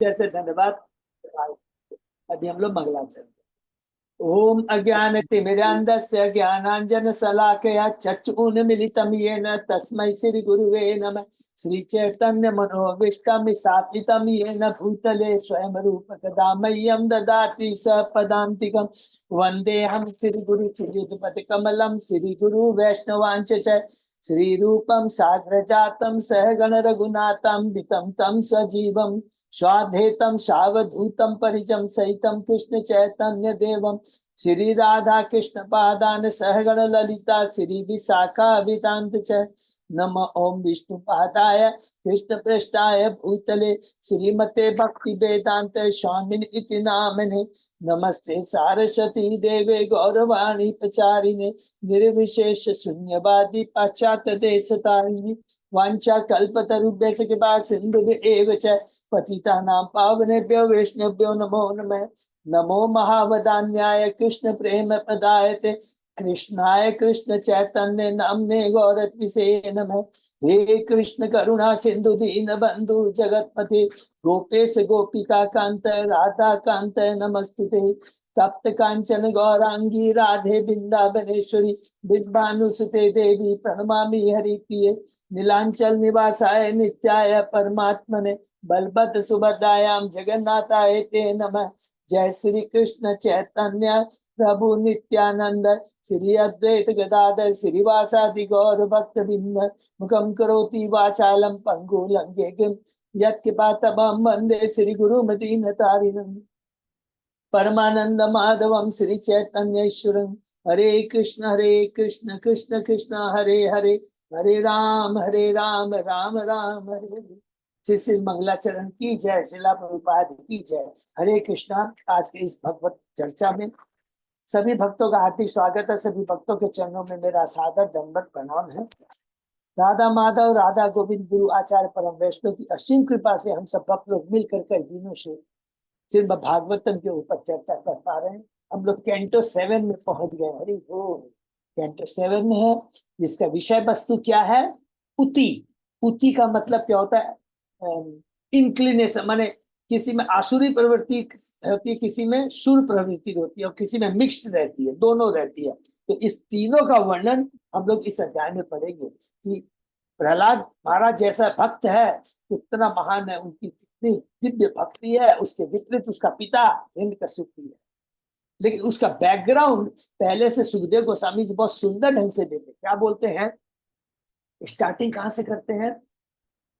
जैसे धन्यवाद। अभी हम लोग मंगलाचरण। ओम अज्ञानतिमिरान्धस्य ज्ञानाञ्जन शलाकया चक्षुरुन्मीलितं येन तस्मै श्री गुरुवे नमः। श्री चैतन्य मनोभीष्टं स्थापितं येन भूतले स्वयं रूप कदा मह्यं ददाति सपदान्तिकं। वन्देऽहं श्री गुरु श्रीयुतपति कमलं श्री गुरु वैष्णवांच च श्री रूपं साग्रजातं सहगण रघुनाथं वितं तं सजीवं स्वाधेतं सावधूतं परिजं सहितं कृष्ण चैतन्य देवं श्री राधा कृष्ण पादान सहगण ललिता श्री विशाखा विदांत च नम ओम विष्णु पादाय कृष्ण पृष्ठाय भूतले श्रीमते भक्ति वेदांत स्वामिन इति नामने नमस्ते सारस्वती देवे गौरवाणी प्रचारिणे निर्विशेष शून्यवादी पाश्चात्य देश तारिणी वांछा कल्पतरुभ्यश्च कृपा सिंधु एव च पतितानां पावनेभ्यो वैष्णवेभ्यो नमो नमः। नमो महावदान्याय कृष्ण प्रेम प्रदायते कृष्णाय कृष्ण चैतन्य नामने गौरत्विषे नमः। हे कृष्ण करुणा सिंधु दीन बंधु जगतपते गोपेश गोपिका कांत राधा कांत नमस्तुते। तप्त कांचन गौरांगी राधे वृंदावनेश्वरी बिंबानुसुते देवी प्रणमामि हरिप्रिये नीलांचल निवासाय नित्याय परमात्मने बलभद्र सुभद्रायां जगन्नाथाय ते नमः। जय श्री कृष्ण चैतन्य प्रभु नित्यानंद श्री अद्वैत गदाधर श्रीवासादि गौर भक्त बिंद मुखम करोति वाचालम पंगु लंघेगिम यत्कृपातमं वंदे श्री गुरु मदीनतारिणम् परमानंद माधवम श्री चैतन्येश्वरम। हरे कृष्ण कृष्ण कृष्ण हरे हरे हरे राम राम राम हरे हरे। श्री श्री मंगलाचरण की जय। शिला प्रभुपाद की जय। हरे कृष्णा। आज के इस भगवत चर्चा में सभी भक्तों का हार्दिक स्वागत है। सभी भक्तों के चरणों में मेरा सादर दंडवत प्रणाम है। राधा माधव राधा गोविंद गुरु आचार्य परम वैष्णव की असीम कृपा से हम सब भक्त लोग मिल करके दिनों से सिर्फ भागवतम के ऊपर चर्चा कर पा रहे हैं। हम लोग कैंटो 7 में पहुंच गए। हरि बोल। कैंटो 7 में है जिसका विषय वस्तु क्या है? उति। उति का मतलब क्या होता है? इंक्लिनेशन, माने किसी में आसुरी प्रवृत्ति होती है, किसी में सुर प्रवृत्ति होती है और किसी में मिक्स्ड रहती है, दोनों रहती है। तो इस तीनों का वर्णन हम लोग इस अध्याय में पढ़ेंगे कि प्रहलाद महाराज जैसा भक्त है कितना महान है, उनकी कितनी दिव्य भक्ति है। उसके विपरीत उसका पिता हिरण्यकशिपु है। लेकिन उसका बैकग्राउंड पहले से सुखदेव गोस्वामी जी बहुत सुंदर ढंग से देते। क्या बोलते हैं? स्टार्टिंग कहां से करते हैं?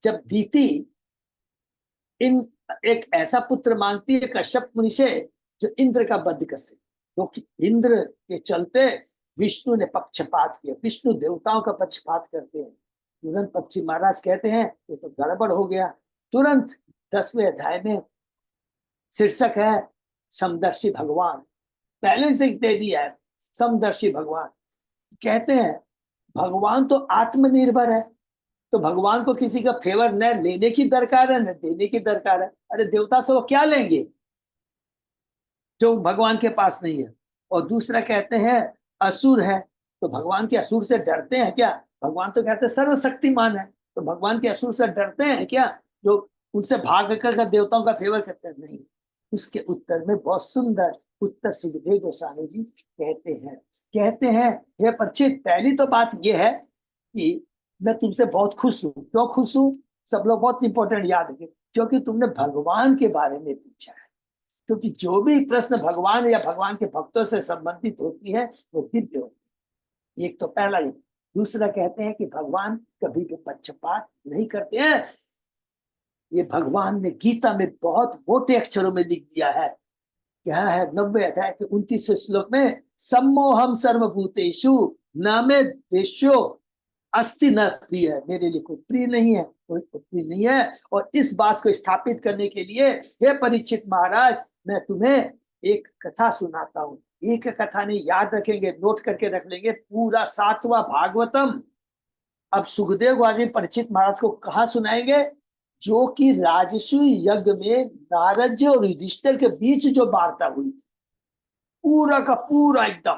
जब दीति इन एक ऐसा पुत्र मांगती है कश्यप मुनि से जो इंद्र का वध कर सके, क्योंकि तो इंद्र के चलते विष्णु ने पक्षपात किया। विष्णु देवताओं का पक्षपात करते हैं। तुरंत पक्षी महाराज कहते हैं ये तो गड़बड़ हो गया। तुरंत 10वें अध्याय में शीर्षक है समदर्शी भगवान। पहले से दे दिया है समदर्शी भगवान। कहते हैं भगवान तो आत्मनिर्भर है, तो भगवान को किसी का फेवर न लेने की दरकार है न देने की दरकार है। अरे देवता से वो क्या लेंगे जो भगवान के पास नहीं है। और दूसरा कहते हैं असुर है, तो भगवान के असुर से डरते हैं क्या? भगवान तो कहते हैं सर्वशक्तिमान है, तो भगवान के असुर से डरते हैं क्या जो उनसे भाग कर देवताओं का फेवर करते हैं? नहीं। उसके उत्तर में बहुत सुंदर उत्तर सुखदेव गोस्वामी जी कहते हैं हे परीक्षित, पहली तो बात यह है कि मैं तुमसे बहुत खुश हूं। क्यों खुश हूं? सब लोग बहुत इंपॉर्टेंट याद रखें, क्योंकि तुमने भगवान के बारे में पूछा है। क्योंकि जो भी प्रश्न भगवान या भगवान के भक्तों से संबंधित होती है वो दिव्य होती है। एक तो पहला ही। दूसरा कहते हैं कि भगवान कभी भी पक्षपात नहीं करते हैं। ये भगवान ने गीता में बहुत मोटे अक्षरों में लिख दिया है। क्या है? 90 अध्याय के 29 श्लोक में सम्मोहम सर्वभूतेषु न मे देशो अस्ति न प्रिय है। मेरे लिए कोई प्रिय नहीं है, कोई प्रिय नहीं है। और इस बात को स्थापित करने के लिए हे परीक्षित महाराज, मैं तुम्हें एक कथा सुनाता हूँ। एक कथा नहीं, याद रखेंगे, नोट करके रख लेंगे, पूरा 7वां भागवतम अब सुखदेव गोस्वामी परीक्षित महाराज को कहा सुनाएंगे? जो कि राजस्व यज्ञ में नारद जी और युधिष्ठिर के बीच जो वार्ता हुई थी, पूरा का पूरा एकदम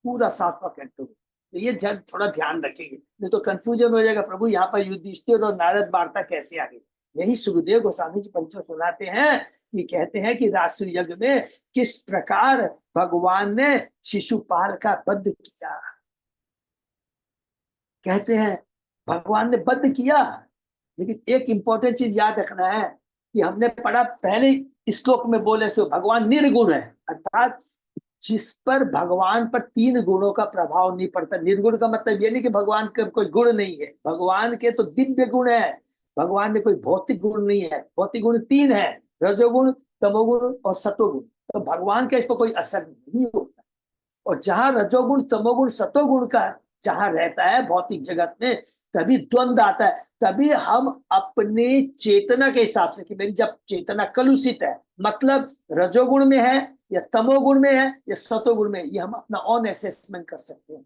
पूरा 7वां कैंटो। तो ये जब थोड़ा ध्यान रखेंगे, नहीं तो कंफ्यूजन हो जाएगा, प्रभु यहाँ पर युधिष्ठिर और नारद वार्ता कैसे आ गई। यही सुखदेव गोस्वामी जी पंचों सुनाते हैं कि कहते हैं कि रासु यज्ञ में किस प्रकार भगवान ने शिशुपाल का वध किया। कहते हैं भगवान ने वध किया, लेकिन एक इंपॉर्टेंट चीज याद रखना है कि हमने पढ़ा पहले श्लोक में बोले तो भगवान निर्गुण है, अर्थात जिस पर भगवान पर तीन गुणों का प्रभाव नहीं पड़ता। निर्गुण का मतलब ये नहीं कि भगवान के कोई गुण नहीं है, भगवान के तो दिव्य गुण है, भगवान में कोई भौतिक गुण नहीं है। भौतिक गुण तीन है, रजोगुण, तमोगुण और सतोगुण। तो भगवान का इस पर कोई असर नहीं होता। और जहां रजोगुण, तमोगुण, सतोगुण का जहां रहता है भौतिक जगत में, तभी द्वंद्व आता है। तभी हम अपनी चेतना के हिसाब से कि मेरी जब चेतना कलुषित है, मतलब रजोगुण में है या तमोगुण में है या सतोगुण में, ये हम अपना ऑन असेसमेंट कर सकते हैं।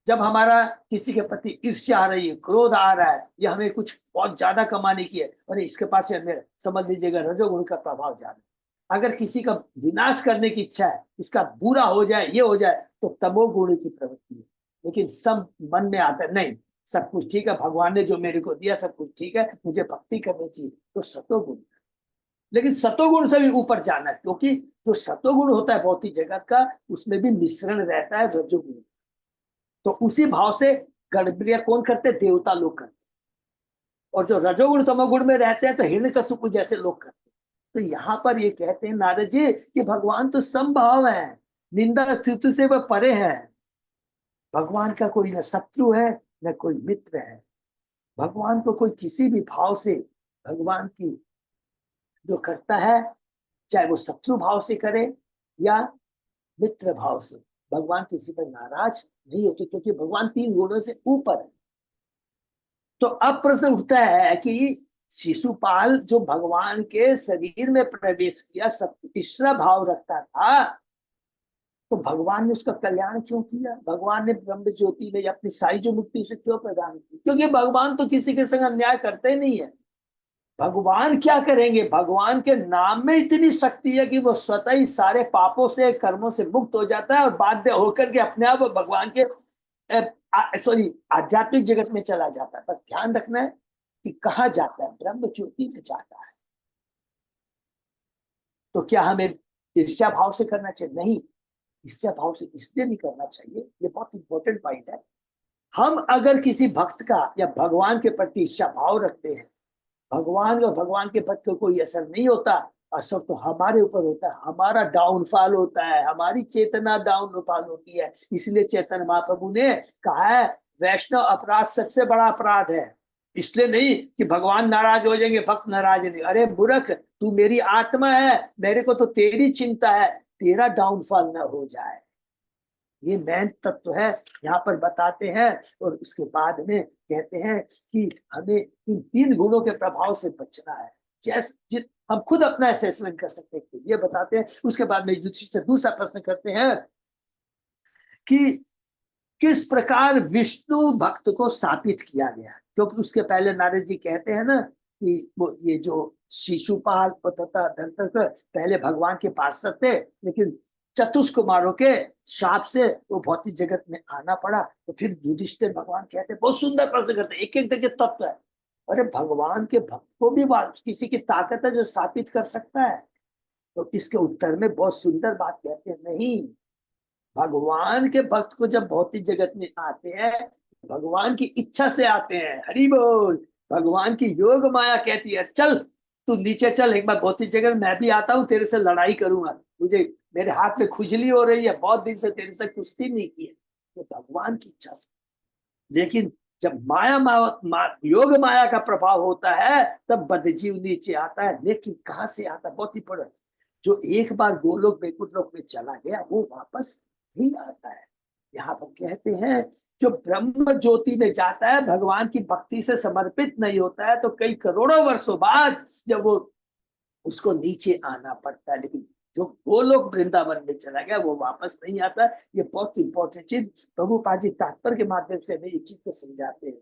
जब हमारा किसी के प्रति ईर्ष्या आ रही है, क्रोध आ रहा है, या हमें कुछ बहुत ज्यादा कमाने की है, अरे इसके पास है, मेरे समझ लीजिएगा रजोगुण का प्रभाव ज्यादा। अगर किसी का विनाश करने की इच्छा है, इसका बुरा हो जाए, ये हो जाए, तो तमोगुण की प्रवृत्ति है। लेकिन सब मन में आता है नहीं, सब कुछ ठीक है, भगवान ने जो मेरे को दिया सब कुछ ठीक है, मुझे भक्ति करनी चाहिए, तो सतोगुण। लेकिन सतोगुण से भी ऊपर जाना है, क्योंकि जो सतोगुण होता है भौतिक जगत का, उसमें भी मिश्रण रहता है रजोगुण। तो उसी भाव से गड़बड़िया कौन करते, देवता लोग करते। और जो रजोगुण तमोगुण में रहते हैं तो हिरण्यकशिपु जैसे लोग करते हैं। तो यहाँ पर ये कहते हैं नारद जी कि भगवान तो समभाव है, निंदा स्तुति से वह परे है। भगवान का कोई न शत्रु है न कोई मित्र है। भगवान को कोई किसी भी भाव से भगवान की जो करता है, चाहे वो शत्रु भाव से करे या मित्र भाव से, भगवान किसी पर नाराज नहीं होते, क्योंकि भगवान तीन गुणों से ऊपर है। तो अब प्रश्न उठता है कि शिशुपाल जो भगवान के शरीर में प्रवेश किया, सब ईश्वर भाव रखता था, तो भगवान ने उसका कल्याण क्यों किया? भगवान ने ब्रह्म ज्योति में अपनी सारी जो मुक्ति उसे क्यों प्रदान की? क्योंकि भगवान तो किसी के संग अन्याय करते नहीं है। भगवान क्या करेंगे? भगवान के नाम में इतनी शक्ति है कि वो स्वतः ही सारे पापों से, कर्मों से मुक्त हो जाता है और बाध्य होकर के अपने आप भगवान के सॉरी आध्यात्मिक जगत में चला जाता है। बस ध्यान रखना है कि कहा जाता है, ब्रह्म ज्योति में जाता है। तो क्या हमें ईर्ष्या भाव से करना चाहिए? नहीं, ईर्ष्या भाव से इसलिए नहीं करना चाहिए, ये बहुत इंपॉर्टेंट पॉइंट है। हम अगर किसी भक्त का या भगवान के प्रति ईर्ष्या भाव रखते हैं, भगवान और भगवान के भक्त को कोई असर नहीं होता, असर तो हमारे ऊपर होता है, हमारा डाउनफॉल होता है, हमारी चेतना डाउनफॉल होती है। इसलिए चैतन्य महाप्रभु ने कहा है वैष्णव अपराध सबसे बड़ा अपराध है। इसलिए नहीं कि भगवान नाराज हो जाएंगे, भक्त नाराज नहीं। अरे मूर्ख, तू मेरी आत्मा है, मेरे को तो तेरी चिंता है, तेरा डाउनफॉल ना हो जाए। ये मेन तत्व है, यहाँ पर बताते हैं। और उसके बाद में कहते हैं कि हमें इन तीन गुणों के प्रभाव से बचना है। जैसे हम खुद अपना असेसमेंट कर सकते हैं, ये बताते हैं। उसके बाद में युधिष्ठिर से दूसरा प्रश्न करते हैं कि किस प्रकार विष्णु भक्त को शापित किया गया। क्योंकि उसके पहले नारद जी कहते हैं ना कि वो ये जो शिशुपाल तथा धनतर पहले भगवान के पार्षद थे, लेकिन चतुष्कुमारों के शाप से वो भौतिक जगत में आना पड़ा। तो फिर युधिष्ठिर भगवान कहते हैं, बहुत सुंदर प्रश्न करते हैं, एक एक करके तत्व है। अरे भगवान के भक्त को भी किसी की ताकत है जो स्थापित कर सकता है? तो इसके उत्तर में बहुत सुंदर बात कहते हैं, नहीं, भगवान के भक्त को जब भौतिक जगत में आते हैं, भगवान की इच्छा से आते हैं। हरि बोल। भगवान की योग माया कहती है चल तू नीचे चल, एक बार भौतिक जगत मैं भी आता हूँ, तेरे से लड़ाई करूंगा, तुझे मेरे हाथ में खुजली हो रही है, बहुत दिन से तेरे से कुश्ती नहीं की है। तो भगवान की इच्छा से। लेकिन जब योग माया का प्रभाव होता है, तब बद्धजीव नीचे आता है। लेकिन कहां से आता? बहुत ही पड़ा, जो एक बार गोलोक वैकुंठ लोक में चला गया वो वापस नहीं आता है। यहाँ पर कहते हैं जो ब्रह्म ज्योति में जाता है, भगवान की भक्ति से समर्पित नहीं होता है, तो कई करोड़ों वर्षों बाद जब वो उसको नीचे आना पड़ता है। लेकिन जो गोलोक वृंदावन में चला गया वो वापस नहीं आता। ये बहुत इंपॉर्टेंट चीज प्रभुपाद जी तात्पर्य के माध्यम से हमें ये चीज को समझाते हैं।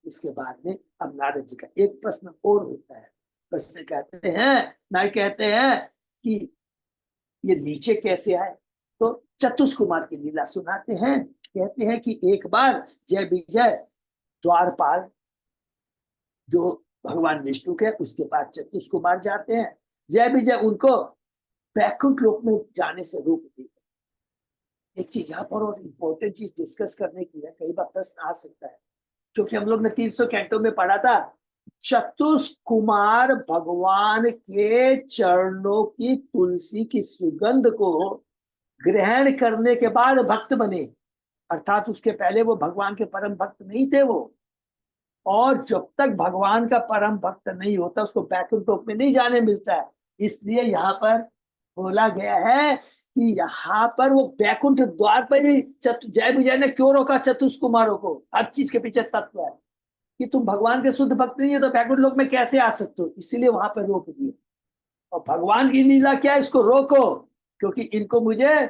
उसके बाद में अब नारद जी का एक प्रश्न और होता है। प्रश्न कहते हैं, ना कहते हैं कि ये नीचे कैसे आए? तो चतुष कुमार की लीला सुनाते हैं। कहते हैं कि एक बार जय विजय द्वारपाल जो भगवान विष्णु के। उसके बाद चतुष कुमार जाते हैं, जय विजय उनको वैकुंठ लोक में जाने से रोक दी। एक चीज यहाँ पर और इम्पोर्टेंट चीज डिस्कस करने की है, कई बार प्रश्न आ सकता है, क्योंकि हम लोग ने 300 कैंटो में पढ़ा था, चतुष कुमार भगवान के चरणों की तुलसी की सुगंध को ग्रहण करने के बाद भक्त बने, अर्थात उसके पहले वो भगवान के परम भक्त नहीं थे वो। और जब तक भगवान का परम भक्त नहीं होता उसको बैकुंठ लोक में नहीं जाने मिलता है। इसलिए यहाँ पर बोला गया है कि यहाँ पर वो बैकुंठ द्वार पर भी जय विजय ने क्यों रोका चतुष कुमारों को, हर चीज के पीछे तत्व है कि तुम भगवान के शुद्ध भक्त नहीं है तो बैकुंठ लोक में कैसे आ सकते हो, इसीलिए वहां पर रोक दिए। और भगवान की लीला क्या है, इसको रोको, क्योंकि इनको मुझे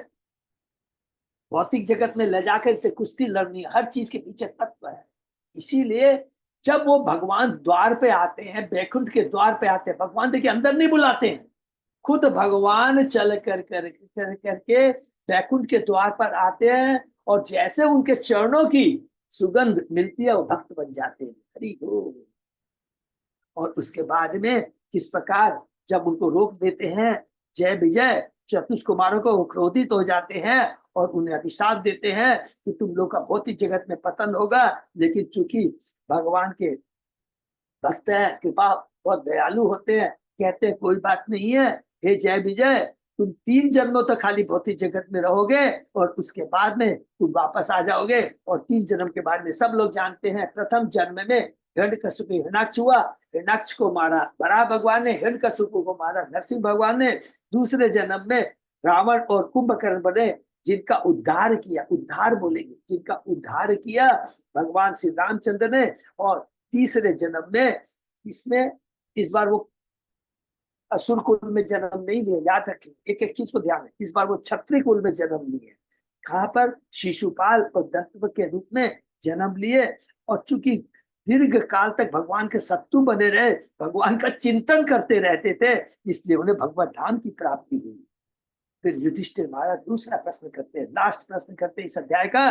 भौतिक जगत में ले जाकर इनसे कुश्ती लड़नी, हर चीज के पीछे तत्व है। इसीलिए जब वो भगवान द्वार पे आते हैं, बैकुंठ के द्वार पे आते हैं, भगवान देखिए अंदर नहीं बुलाते हैं, खुद भगवान चल करके बैकुंठ के द्वार पर आते हैं, और जैसे उनके चरणों की सुगंध मिलती है वो भक्त बन जाते हैं। हरि बोल। और उसके बाद में किस प्रकार जब उनको रोक देते हैं जय विजय, चतुष कुमारों को क्रोधित हो जाते हैं और उन्हें अभिशाप देते हैं कि तुम लोग का भौतिक जगत में पतन होगा। लेकिन चूंकि भगवान के भक्त है, कृपा बहुत दयालु होते हैं, कहते हैं कोई बात नहीं है, हे जय विजय तुम 3 जन्मों तक खाली भौतिक जगत में रहोगे और उसके बाद में तुम वापस आ जाओगे। और 3 जन्म के बाद में सब लोग जानते हैं, प्रथम जन्म में हिरण्यकशिपु हिरण्याक्ष हुआ, हिरण्याक्ष को मारा बराह भगवान ने, हिरण्यकशिपु को मारा नरसिंह भगवान ने। दूसरे जन्म में रावण और कुंभकर्ण बने, जिनका उद्धार किया, उद्धार बोलेंगे, जिनका उद्धार किया भगवान श्री रामचंद्र ने। और तीसरे जन्म में इसमें इस बार वो असुर कुल में जन्म नहीं लिए, याद रखें एक एक चीज को ध्यान है, इस बार वो क्षत्रिय कुल में जन्म लिए। कहां पर, शिशुपाल और दंतव के रूप में जन्म लिए। और चूंकि दीर्घ काल तक भगवान के सत्तू बने रहे, भगवान का चिंतन करते रहते थे, इसलिए उन्हें भगवत धाम की प्राप्ति हुई। फिर युधिष्ठिर महाराज दूसरा प्रश्न करते हैं, लास्ट प्रश्न करते हैं इस अध्याय का,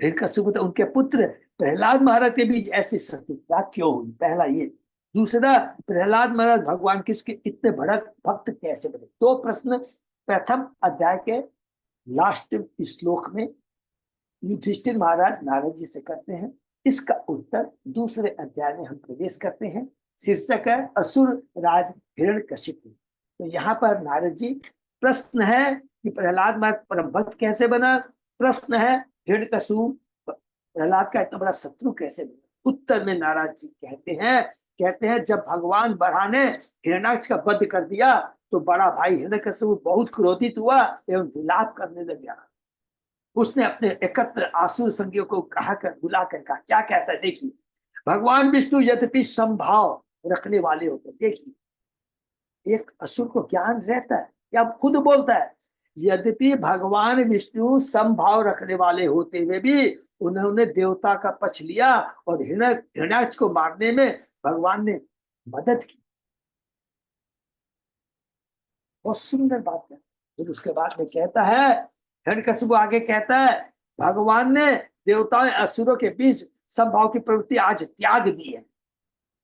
हिरण्यकशिपु उनके पुत्र प्रहलाद महाराज के बीच ऐसी शत्रुता क्यों हुई, पहला ये। दूसरा, प्रहलाद महाराज भगवान किसके इतने भड़क भक्त कैसे बने। 2 प्रश्न प्रथम अध्याय के लास्ट श्लोक में युधिष्ठिर महाराज नारद जी से करते हैं। इसका उत्तर दूसरे अध्याय में हम प्रवेश करते हैं। शीर्षक है असुर राज हिरण्यकशिपु। तो यहाँ पर नारद जी, प्रश्न है कि प्रहलाद महाराज परम भक्त कैसे बना, प्रश्न है हिरण्यकशिपु प्रहलाद का इतना बड़ा शत्रु कैसे बना। उत्तर में नारद जी कहते हैं जब भगवान बराह ने हिरण्याक्ष का वध कर दिया तो बड़ा भाई हिरण्यकशिपु बहुत क्रोधित हुआ एवं विलाप करने लग गया। उसने अपने एकत्र आसुर संगियों को बुलाकर कहा, क्या कहता है देखिए, भगवान विष्णु यद्यपि संभाव रखने वाले होते, देखिए एक असुर को ज्ञान रहता है, क्या खुद बोलता है, यद्यपि भगवान विष्णु समभाव रखने वाले होते हुए भी उन्होंने देवता का पक्ष लिया और हिरण्याक्ष को मारने में भगवान ने मदद की। बहुत सुंदर बात है। फिर उसके बाद में कहता है, हिरण्यकशिपु आगे कहता है, भगवान ने देवताओं असुरों के बीच समभाव की प्रवृत्ति आज त्याग दी है,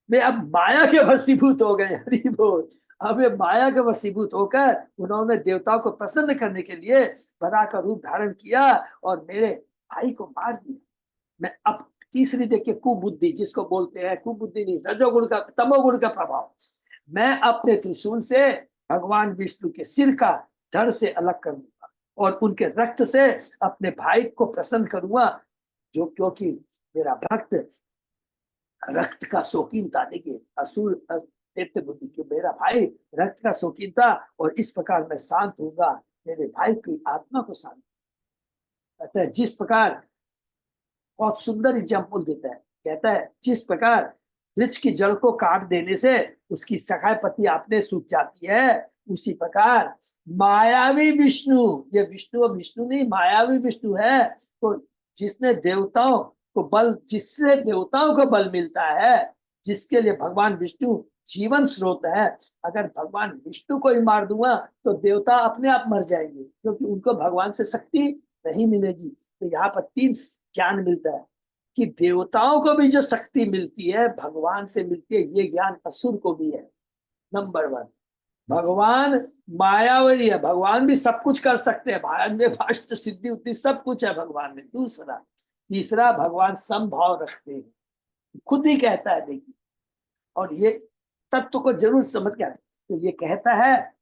वे अब माया के वशीभूत हो गए। हरि बोल। अब वे माया के वशीभूत होकर उन्होंने देवताओं को प्रसन्न करने के लिए बराह का रूप धारण किया और मेरे भाई को मार दिया। मैं अब तीसरी देखिए कुबुद्धि, जिसको बोलते हैं कुबुद्धि नहीं, रजोगुण का तमोगुण का प्रभाव, मैं अपने त्रिशूल से भगवान विष्णु के सिर का धड़ से अलग कर दूंगा और उनके रक्त से अपने भाई को प्रसन्न करूंगा, जो क्योंकि मेरा भक्त रक्त का शौकीन था। देखिए असुर तीर्थ बुद्धि के मेरा भाई रक्त का शौकीन था और इस प्रकार मैं शांत होगा, मेरे भाई की आत्मा को शांत कहता है। जिस प्रकार बहुत सुंदर एग्जाम्पल देता है, कहता है जिस प्रकार वृक्ष की जड़ को काट देने से उसकी सखाय पत्ती आपने सूख जाती है, उसी प्रकार मायावी विष्णु, ये विष्णु और विष्णु नहीं मायावी विष्णु है, तो जिसने देवताओं को बल, जिससे देवताओं को बल मिलता है, जिसके लिए भगवान विष्णु जीवन स्रोत है, अगर भगवान विष्णु को ही मार दूंगा तो देवता अपने आप मर जाएंगे, क्योंकि उनको भगवान से शक्ति नहीं मिलेगी। तो यहाँ पर 3 ज्ञान मिलता है, कि देवताओं को भी जो शक्ति मिलती है भगवान से मिलती है, ये ज्ञान असुर को भी है। नंबर वन, भगवान मायावी है, भगवान भी सब कुछ कर सकते हैं, भगवान में भाष्ट सिद्धि उद्धि सब कुछ है भगवान में। दूसरा, तीसरा, भगवान समभाव रखते हैं, खुद ही कहता है देखिए, और ये तत्व को जरूर समझ के आते। तो ये कहता है,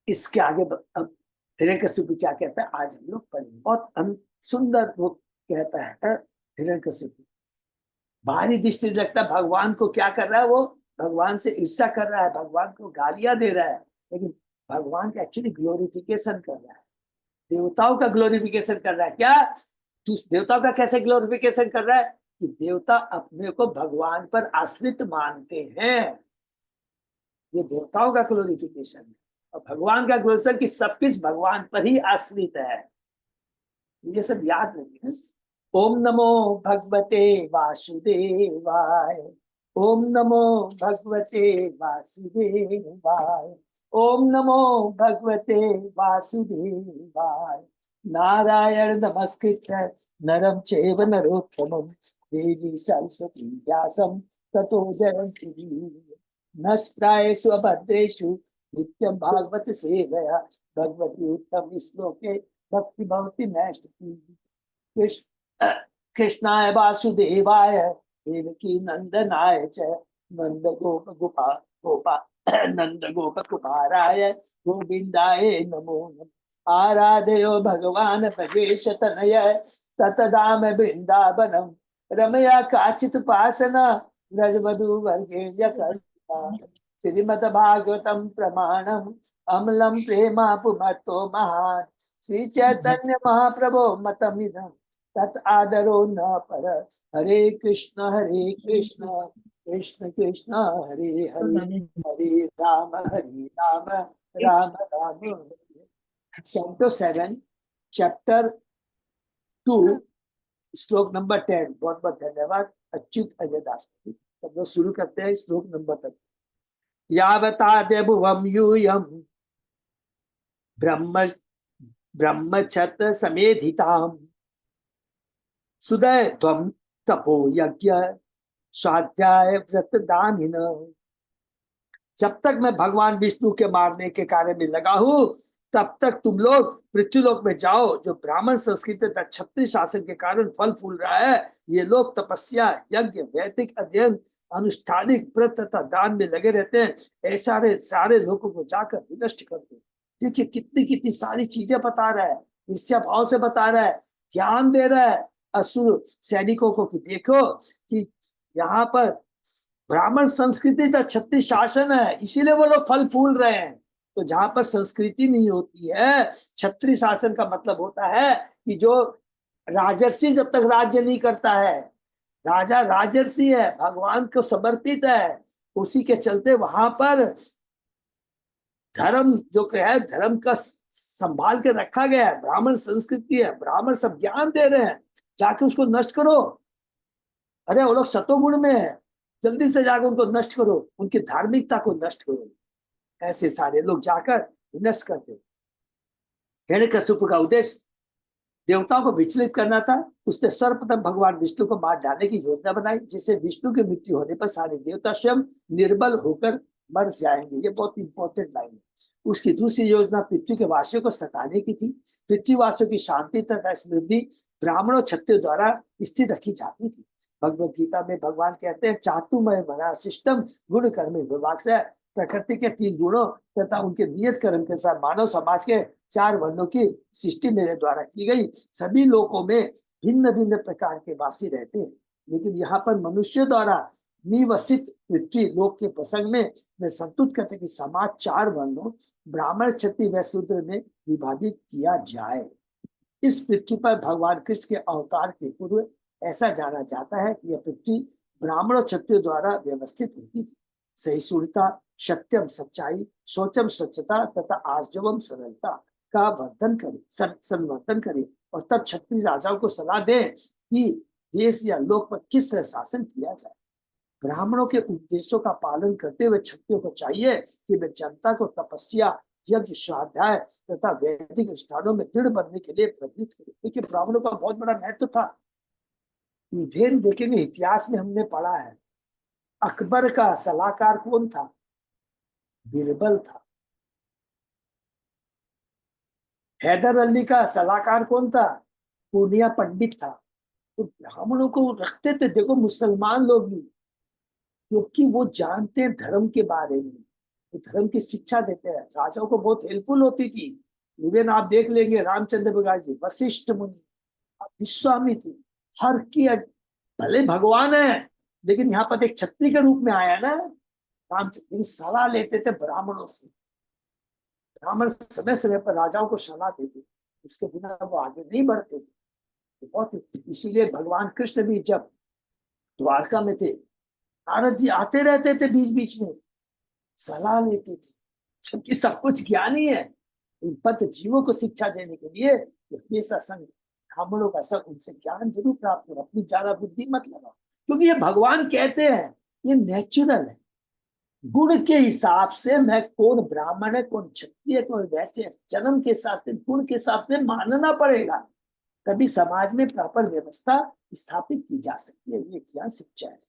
इसके आगे अब हिरण्यकशिपु क्या कहता है आज हम लोग पढ़ेंगे। बहुत सुंदर वो कहता है हिरण्यकशिपु, बाहरी दृष्टि लगता है भगवान को क्या कर रहा है, वो भगवान से ईर्ष्या कर रहा है, भगवान को गालियां दे रहा है, लेकिन भगवान का एक्चुअली ग्लोरिफिकेशन कर रहा है, देवताओं का ग्लोरिफिकेशन कर रहा है। क्या तू देवताओं का कैसे ग्लोरिफिकेशन कर रहा है कि देवता अपने को भगवान पर आश्रित मानते हैं, ये देवताओं का ग्लोरिफिकेशन है। और भगवान का ग्लोरिफिकेशन कि सब कुछ भगवान पर ही आश्रित है, ये सब याद रखिए। ओम नमो भगवते वासुदेवाय, ओम नमो भगवते वासुदेवाय, ओम नमो भगवते वासुदेवाय। नारायण नमस्कृत्य नरं चैव नरोत्तमं देवी सरस्वती व्यासं ततो जयन्ति। नष्टायेषु अभद्रेषु नित्यं भागवत सेवया भगवती उत्तम श्लोके भक्ति भवति नैष्ठिकी। कृष्णाय वासुदेवाय देवकी नंदनाय च नंद गोप गोपा गोपा नंद गोप कुमाराय गोविंदाय नमो नमः। आराधयो भगवान भगेश तनय ततदाम वृंदावनम रमया काचित उपासना रजवधु वर्गेण्य कर्ता। श्रीमद्भागवतम प्रमाणम अमलम प्रेमा पुमतो महान श्री चैतन्य महाप्रभो मतमिदं तत् आदरो न पर। हरे कृष्ण कृष्ण कृष्ण हरे हरे, हरे राम राम राम। कैंटो 7 चैप्टर 2 श्लोक नंबर 10। बहुत बहुत धन्यवाद अच्युत अजय दास। सब लोग शुरू करते हैं श्लोक नंबर तक। यावता देवम यूयम ब्रह्म ब्रह्मक्षत समेधिताम सुदय त्वं तपो यज्ञ स्वाध्याय व्रत दानिन। जब तक मैं भगवान विष्णु के मारने के कार्य में लगा हूं तब तक तुम लोग पृथ्वीलोक में जाओ, जो ब्राह्मण संस्कृति तथा क्षत्रिय शासन के कारण फल फूल रहा है। ये लोग तपस्या यज्ञ वैदिक अध्ययन अनुष्ठानिक व्रत तथा दान में लगे रहते हैं, ऐसा सारे लोगों को जाकर विनष्ट कर दो। देखिए कितनी कितनी सारी चीजें बता रहा है, ईर्ष्या भाव से बता रहा है, ज्ञान दे रहा है असुर सैनिकों को कि देखो कि यहाँ पर ब्राह्मण संस्कृति का क्षत्रिय शासन है, इसीलिए वो लोग फल फूल रहे हैं। तो जहां पर संस्कृति नहीं होती है, क्षत्रिय शासन का मतलब होता है कि जो राजर्षि जब तक राज्य नहीं करता है, राजा राजर्षि है, भगवान को समर्पित है, उसी के चलते वहां पर धर्म जो है धर्म का संभाल के रखा गया है। ब्राह्मण संस्कृति है, ब्राह्मण सब ज्ञान दे रहे हैं, जाके उसको नष्ट करो। अरे वो लोग सतोगुण में है, जल्दी से जाकर उनको नष्ट करो, उनकी धार्मिकता को नष्ट करो। ऐसे सारे लोग जाकर नष्ट करते। हिरण्यकशिपु का उद्देश्य देवताओं को विचलित करना था। उसने सर्वप्रथम भगवान विष्णु को मार डालने की योजना बनाई, जिससे विष्णु की मृत्यु होने पर सारे देवता स्वयं निर्बल होकर मर जाएंगे। ये बहुत इंपॉर्टेंट लाइन है। उसकी दूसरी योजना पृथ्वी के वासियों को सताने की थी। पृथ्वीवासियों की शांति तथा समृद्धि ब्राह्मणों क्षत्रियों द्वारा स्थिर रखी जाती थी। भगवत गीता में भगवान कहते हैं, चातुर्मय मना सिस्टम गुण कर्म विभाग से प्रकृति के 3 गुणों तथा उनके नियत कर्म के साथ मानव समाज के 4 वर्णों की सृष्टि मेरे द्वारा की गई। सभी लोकों में भिन्न भिन्न प्रकार के वासी रहते हैं, लेकिन यहाँ पर मनुष्य द्वारा निवसित पृथ्वी लोक के प्रसंग में मैं संतुष्ट करते कि समाज 4 वर्णों ब्राह्मण क्षत्रिय व शूद्र में विभाजित किया जाए। इस पृथ्वी पर भगवान कृष्ण के अवतार के पूर्व ऐसा जाना जाता है कि यह पृथ्वी ब्राह्मणों क्षत्रियों द्वारा व्यवस्थित होती थी। सहिष्णुता, सत्यम सच्चाई, शौचम स्वच्छता तथा आर्जवम सरलता का वर्धन करे, संवर्धन करे, और तब क्षत्रिय राजाओं को सलाह दे कि देश या लोक पर किस तरह शासन किया जाए। ब्राह्मणों के उपदेशों का पालन करते हुए क्षत्रियों को चाहिए कि वे जनता को तपस्या यज्ञ स्वाध्याय तथा वैदिक अनुष्ठानों में दृढ़ बनने के लिए प्रेरित करे। देखिए ब्राह्मणों का बहुत बड़ा महत्व था। भेद देखेंगे, इतिहास में हमने पढ़ा है अकबर का सलाहकार कौन था? बीरबल था। हैदर अली का सलाहकार कौन था? पूर्णिया पंडित था। तो ब्राह्मणों को रखते थे। देखो मुसलमान लोग भी, क्योंकि वो जानते हैं धर्म के बारे में, वो धर्म की शिक्षा देते हैं। राजाओं को बहुत हेल्पफुल होती थी। इवन आप देख लेंगे रामचंद्र प्रकाश जी, वशिष्ठ मुनि, विश्वामित्र, हर की भले भगवान है लेकिन यहाँ पर एक छत्री के रूप में आया ना रामचंद्र, सलाह लेते थे ब्राह्मणों से। ब्राह्मण समय समय पर राजाओं को सलाह देते, उसके बिना वो आगे नहीं बढ़ते थे। तो बहुत इसीलिए भगवान कृष्ण भी जब द्वारका में थे, नारद जी आते रहते थे बीच बीच में, सलाह लेते थे, जबकि सब कुछ ज्ञान ही है। इन पद जीवों को शिक्षा देने के लिए हमेशा संग ब्राह्मणों का संग, उनसे ज्ञान जरूर प्राप्त करो, अपनी ज्यादा बुद्धि मत लगाओ, क्योंकि ये भगवान कहते हैं ये नेचुरल है। गुण के हिसाब से मैं कौन ब्राह्मण है, कौन क्षत्रिय, कौन वैश्य है, जन्म के हिसाब से, गुण के हिसाब से मानना पड़ेगा, तभी समाज में प्रॉपर व्यवस्था स्थापित की जा सकती है। ये क्या शिक्षा है।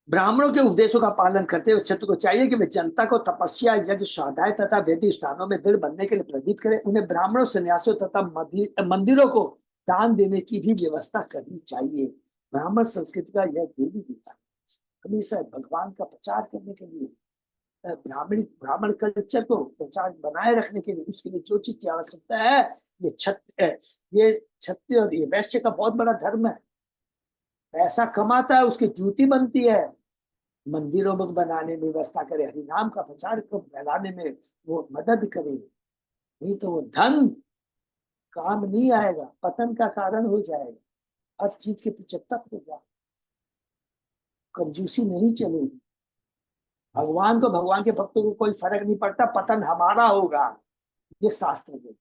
ब्राह्मणों के उपदेशों का पालन करते हुए क्षत्रिय को चाहिए कि वे जनता को तपस्या, यज्ञ, स्वाध्याय तथा वैदिक स्थानों में दृढ़ बनने के लिए प्रेरित करें। उन्हें ब्राह्मणों, सन्यासियों तथा मंदिरों को दान देने की भी व्यवस्था करनी चाहिए। ब्राह्मण संस्कृति का यह देवी देवता हमेशा भगवान का प्रचार करने के लिए, ब्राह्मण कल्चर को प्रचार बनाए रखने के लिए, उसके लिए जो चीज की आवश्यकता है, ये क्षत्रिय और ये वैश्य का बहुत बड़ा धर्म है। पैसा कमाता है, उसकी ड्यूटी बनती है मंदिरों में बनाने में व्यवस्था करे, हरिनाम का प्रचार को फैलाने में वो मदद करे। नहीं तो वो धन काम नहीं आएगा, पतन का कारण हो जाएगा। हर चीज के पीछे तप होगा, कंजूसी नहीं चलेगी। भगवान को, भगवान के भक्तों को कोई फर्क नहीं पड़ता, पतन हमारा होगा, ये शास्त्र है।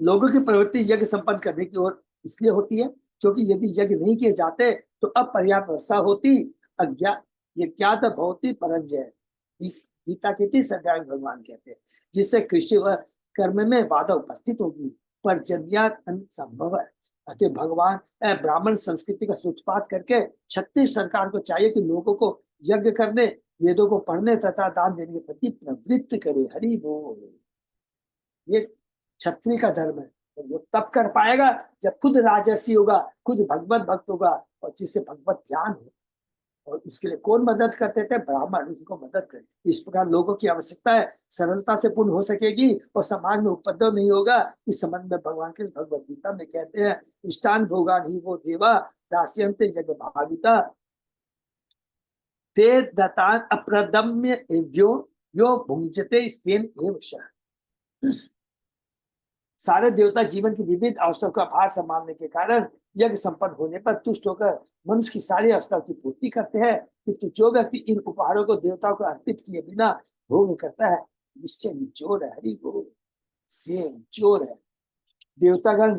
लोगों की प्रवृत्ति यज्ञ संपन्न करने की ओर इसलिए होती है क्योंकि यदि यज्ञ नहीं किए जाते तो अपर्याप्त वर्षा होती, अज्ञात यज्ञात भवति परंजय, इस गीता के 30 अध्याय में भगवान कहते हैं, जिससे कृषि व कर्म में बाधा उपस्थित होगी, पर जन्यात संभव है। अतः भगवान ब्राह्मण संस्कृति का सूत्रपात करके छत्तीस सरकार को चाहिए कि लोगों को यज्ञ करने, वेदों को पढ़ने तथा दान देने के प्रति प्रवृत्त करे। हरि बोल। ये क्षत्रिय का धर्म है। तो वो तब कर पाएगा जब खुद राजर्षि होगा, खुद भगवत भक्त होगा, और जिससे भगवत ज्ञान हो। और उसके लिए कौन मदद करते थे? ब्राह्मण, उनको मदद करे। इस प्रकार लोगों की आवश्यकता है सरलता से पूर्ण हो सकेगी और समाज में उपद्रव नहीं होगा। इस संबंध में भगवान कृष्ण भगवत गीता में कहते हैं, इष्टान भोगान ही वो देवा दास्यन्ते यज्ञ भाविता ते दतान अप्रदम्य यो भुंजते स्तेन एव शः। सारे देवता जीवन की विविध अवस्थाओं का भार संभालने के कारण यज्ञ संपन्न होने पर तुष्ट होकर मनुष्य की सारी अवस्थाओं की पूर्ति करते हैं। किंतु जो व्यक्ति इन उपहारों को देवताओं को अर्पित किए बिना भोग करता है, निश्चय ही चोर है। हरि बोल। सेम चोर है। देवतागण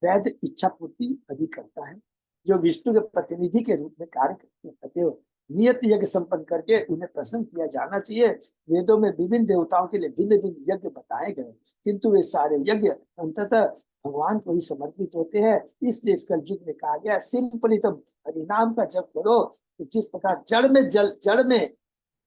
वैध इच्छा पूर्ति अभी करता है, जो विष्णु के प्रतिनिधि के रूप में कार्य करते हैं। नियत यज्ञ संपन्न करके उन्हें प्रसन्न किया जाना चाहिए। वेदों में विभिन्न देवताओं के लिए भिन्न भिन्न यज्ञ बताए गए, किंतु वे सारे यज्ञ अंततः भगवान को ही समर्पित होते हैं। इसलिए इस कलयुग में कहा गया, सिंपली तुम हरिनाम का जप करो। तो जिस प्रकार जड़ में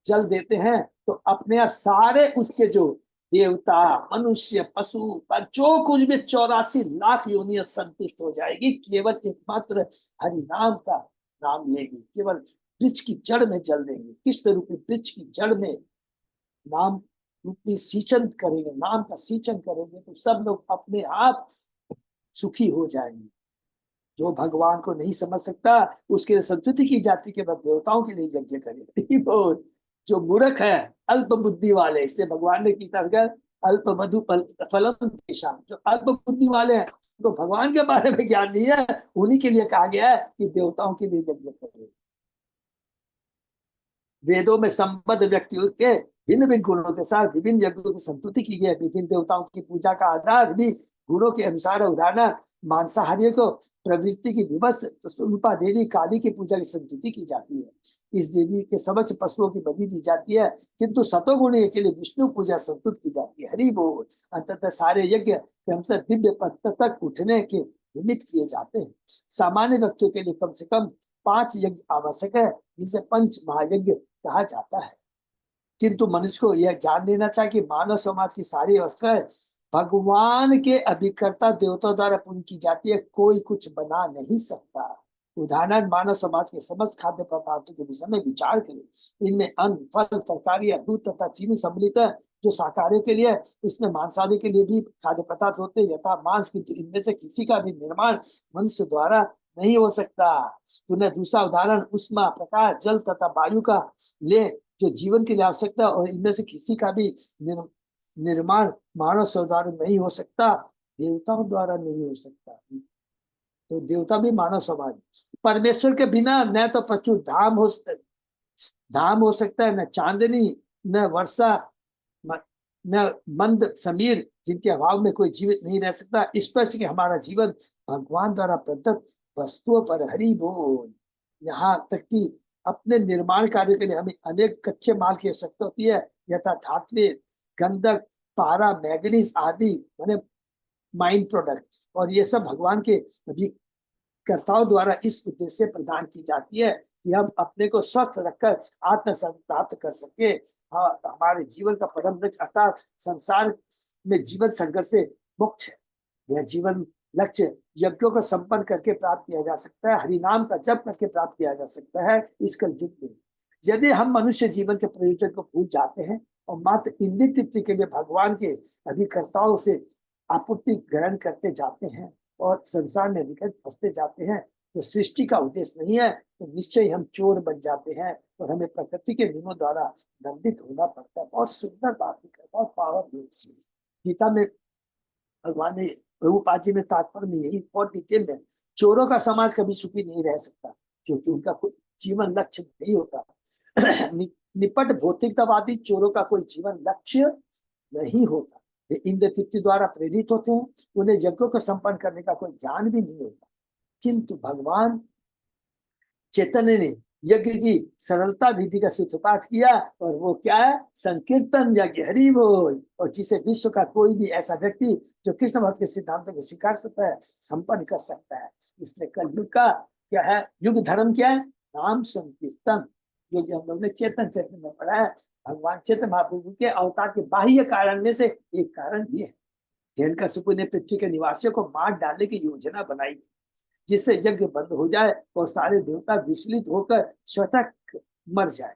जल देते हैं, तो अपने आप सारे उसके जो देवता, मनुष्य, पशु पर जो कुछ भी 84 लाख योनियत संतुष्ट हो जाएगी, केवल एकमात्र हरिनाम का नाम लेगी। केवल वृक्ष की जड़ में जल देंगे, कृष्ण रूपी वृक्ष की जड़ में नाम रूपी सिंचन करेंगे, नाम का सिंचन करेंगे, तो सब लोग अपने आप सुखी हो जाएंगे। जो भगवान को नहीं समझ सकता, उसके लिए संतुष्टि की जाति के बाद देवताओं के लिए यज्ञ करे। जो मूर्ख है, अल्प बुद्धि वाले, इसलिए भगवान ने की तरह अल्प मधु फलम तेषाम, जो अल्प बुद्धि वाले हैं, तो भगवान के बारे में ज्ञान नहीं है, उन्हीं के लिए कहा गया है कि देवताओं के लिए यज्ञ करे। वेदों में संबद्ध व्यक्तियों के भिन्न भिन्न गुणों के साथ विभिन्न यज्ञों की संतुति की गई है। विभिन्न देवताओं की पूजा का आधार भी गुणों के अनुसार है। उदाहरण मांसाहारियों को प्रवृत्ति की विवश स्वरूपा देवी काली की पूजा की संस्तुति की जाती है। इस देवी के समक्ष पशुओं की बलि दी जाती है, किंतु सतोगुणी के लिए विष्णु पूजा संस्तुत की जाती है। हरि बोल। अंततः सारे यज्ञ क्रमशः दिव्य पद तक उठने के निमित्त किए जाते हैं। सामान्य व्यक्तियों के लिए कम से कम 5 यज्ञ आवश्यक है, जिसे पंच महायज्ञ कहा जाता है। किंतु मनुष्य को यह जान लेना चाहिए कि मानव समाज की सारी अवस्थाएं भगवान के अभिकर्ता देवताओं द्वारा पूरी की जाती है, कोई कुछ बना नहीं सकता। उदाहरण, मानव समाज के समस्त खाद्य पदार्थों के विषय में विचार करें। इनमें अन्न, फल, तरकारी, दूध तथा चीनी सम्मिलित है, जो शाकाहारियों के लिए, इसमें मांसाहारी के लिए भी खाद्य पदार्थ होते हैं यथा मांस, किंतु इनमें से किसी का भी निर्माण मनुष्य द्वारा नहीं हो सकता। पुनः दूसरा उदाहरण, उष्मा, प्रकाश, जल तथा वायु का ले, जो जीवन के लिए आवश्यकता है, और इनमें से किसी का भी निर्माण मानव द्वारा नहीं हो सकता, देवताओं द्वारा नहीं हो सकता। तो देवता भी मानव समाज। परमेश्वर के बिना न तो प्रचुर धाम हो सकता है, न चांदनी, न वर्षा, न मंद समीर, जिनके अभाव में कोई जीवित नहीं रह सकता। स्पष्ट कि हमारा जीवन भगवान द्वारा प्रदत्त वस्तुओं पर हरि बोल। यहाँ तक कि अपने निर्माण कार्य के लिए हमें अनेक कच्चे माल की आवश्यकता होती है, यथा धात्व, गंधक, पारा, मैग्नीज आदि माने माइन प्रोडक्ट, और ये सब भगवान के अभिकर्ताओं द्वारा इस उद्देश्य से प्रदान की जाती है कि हम अपने को स्वस्थ रखकर आत्मसंत प्राप्त कर सके। हाँ, हमारे जीवन का परम लक्ष्य अर्थात संसार में जीवन संघर्ष से मुक्त है। यह जीवन लक्ष्य यज्ञों को संपन्न करके प्राप्त किया जा सकता है, हरिनाम का जप करके प्राप्त किया जा सकता है। इस कलयुग में यदि हम मनुष्य जीवन के प्रयोजन को भूल जाते हैं और मात्र इंद्रिय तृप्ति के लिए भगवान के अभिकर्ताओं से आपूर्ति ग्रहण करते जाते हैं और संसार में निकट फंसते जाते हैं, तो सृष्टि का उद्देश्य नहीं है, तो निश्चय हम चोर बन जाते हैं और हमें प्रकृति के नियमों द्वारा दंडित होना पड़ता है। बहुत सुंदर बात है, बहुत पावरफुल। गीता में भगवान ने, प्रभुपाद जी ने तात्पर्य में यही बहुत डिटेल में, चोरों का समाज कभी सुखी नहीं रह सकता क्योंकि उनका कोई जीवन लक्ष्य नहीं होता। निपट भौतिकतावादी चोरों का कोई जीवन लक्ष्य नहीं होता। वे इंद्र तृप्ति द्वारा प्रेरित होते हैं, उन्हें यज्ञों को संपन्न करने का कोई ज्ञान भी नहीं होता। किंतु भगवान चैतन्य ने यज्ञ की सरलता विधि का सूत्रपात किया, और वो क्या है? संकीर्तन यज्ञ, हरि बोल। और जिसे विश्व का कोई भी ऐसा व्यक्ति जो कृष्ण भक्त के सिद्धांतों को स्वीकार करता है संपन्न कर सकता है। इसलिए कलयुग का क्या है? युग धर्म क्या है? नाम संकीर्तन, जो कि हम लोग ने चेतन चैतन्य में पढ़ा है। भगवान चैतन्य महाप्रभु के अवतार के बाह्य कारण में से एक कारण ये है। हिरण्यकशिपु ने पृथ्वी के निवासियों को मार डालने की योजना बनाई, जिससे यज्ञ बंद हो जाए और सारे देवता विचलित होकर स्वतः मर जाए।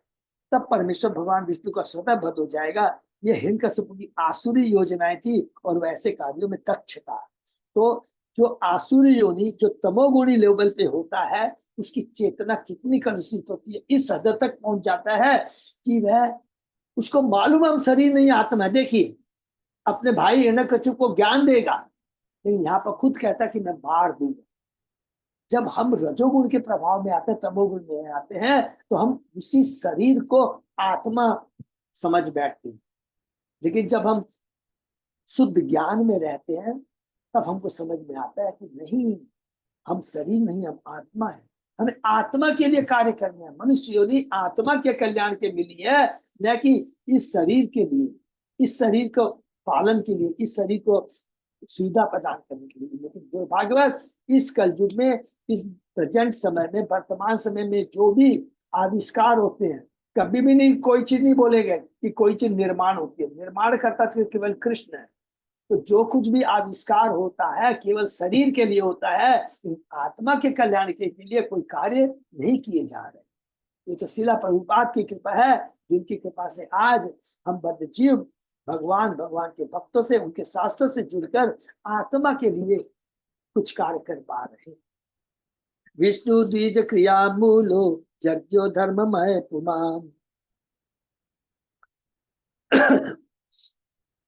तब परमेश्वर भगवान विष्णु का स्वतः वध हो जाएगा। यह हिरण्यकशिपु की आसुरी योजनाएं थी और वह ऐसे कार्यों में दक्ष था। तो जो आसुरी योनि, जो तमोगुणी लेवल पे होता है, उसकी चेतना कितनी कलुषित होती है, इस हद तक पहुंच जाता है कि वह, उसको मालूम हम शरीर नहीं आत्मा है। देखिए, अपने भाई हिरण्यकशिपु को ज्ञान देगा, लेकिन यहाँ पर खुद कहता है कि मैं मार दूंगा। जब हम रजोगुण के प्रभाव में आते हैं, तमोगुण में आते हैं, तो हम उसी शरीर को आत्मा समझ बैठते हैं। लेकिन जब हम शुद्ध ज्ञान में रहते हैं, तब हमको समझ में आता है कि नहीं, हम शरीर नहीं, हम आत्मा है। हमें आत्मा के लिए कार्य करना है। मनुष्य योनि आत्मा के कल्याण के मिली है, न कि इस शरीर के लिए, इस शरीर को पालन के लिए, इस शरीर को सुविधा प्रदान करने के लिए। लेकिन दुर्भाग्यवश इस कलयुग में, इस प्रेजेंट समय में, वर्तमान समय में जो भी आविष्कार होते हैं, कभी भी नहीं कोई चीज नहीं बोलेंगे कि कोई चीज निर्माण होती है। निर्माण करता तो केवल कृष्ण है। तो जो कुछ भी आविष्कार होता है केवल शरीर के लिए होता है, आत्मा के कल्याण के लिए कोई कार्य नहीं किए जा रहे। ये तो शिला प्रभुपाद की कृपा है, जिनकी कृपा से आज हम बद्ध जीव भगवान के भक्तों से, उनके शास्त्रों से जुड़कर आत्मा के लिए कुछ कार्य कर पा रहे। विष्णु द्विज क्रिया मूलो यज्ञो धर्ममय पुमान्।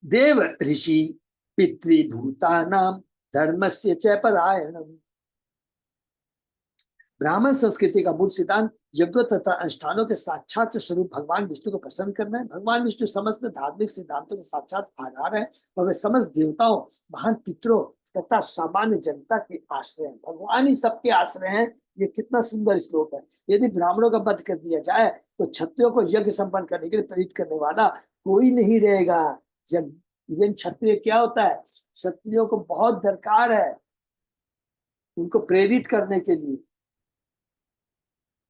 देव ऋषि पितृभूतानां धर्मस्य च परायणम्। ब्राह्मण संस्कृति का मूल सिद्धांत यज्ञों तथा अनुष्ठानों के साक्षात स्वरूप भगवान विष्णु को प्रसन्न करना है। भगवान विष्णु समस्त धार्मिक सिद्धांतों के साक्षात आधार है और वे समस्त देवताओं, महान पितरों तथा सामान्य जनता के आश्रय हैं। भगवान ही सबके आश्रय हैं। ये कितना सुंदर श्लोक है। यदि ब्राह्मणों का वध कर दिया जाए तो क्षत्रियों को यज्ञ संपन्न करने के लिए प्रेरित करने वाला कोई नहीं रहेगा। इवन क्षत्रिय क्या होता है, क्षत्रियों को बहुत दरकार है उनको प्रेरित करने के लिए।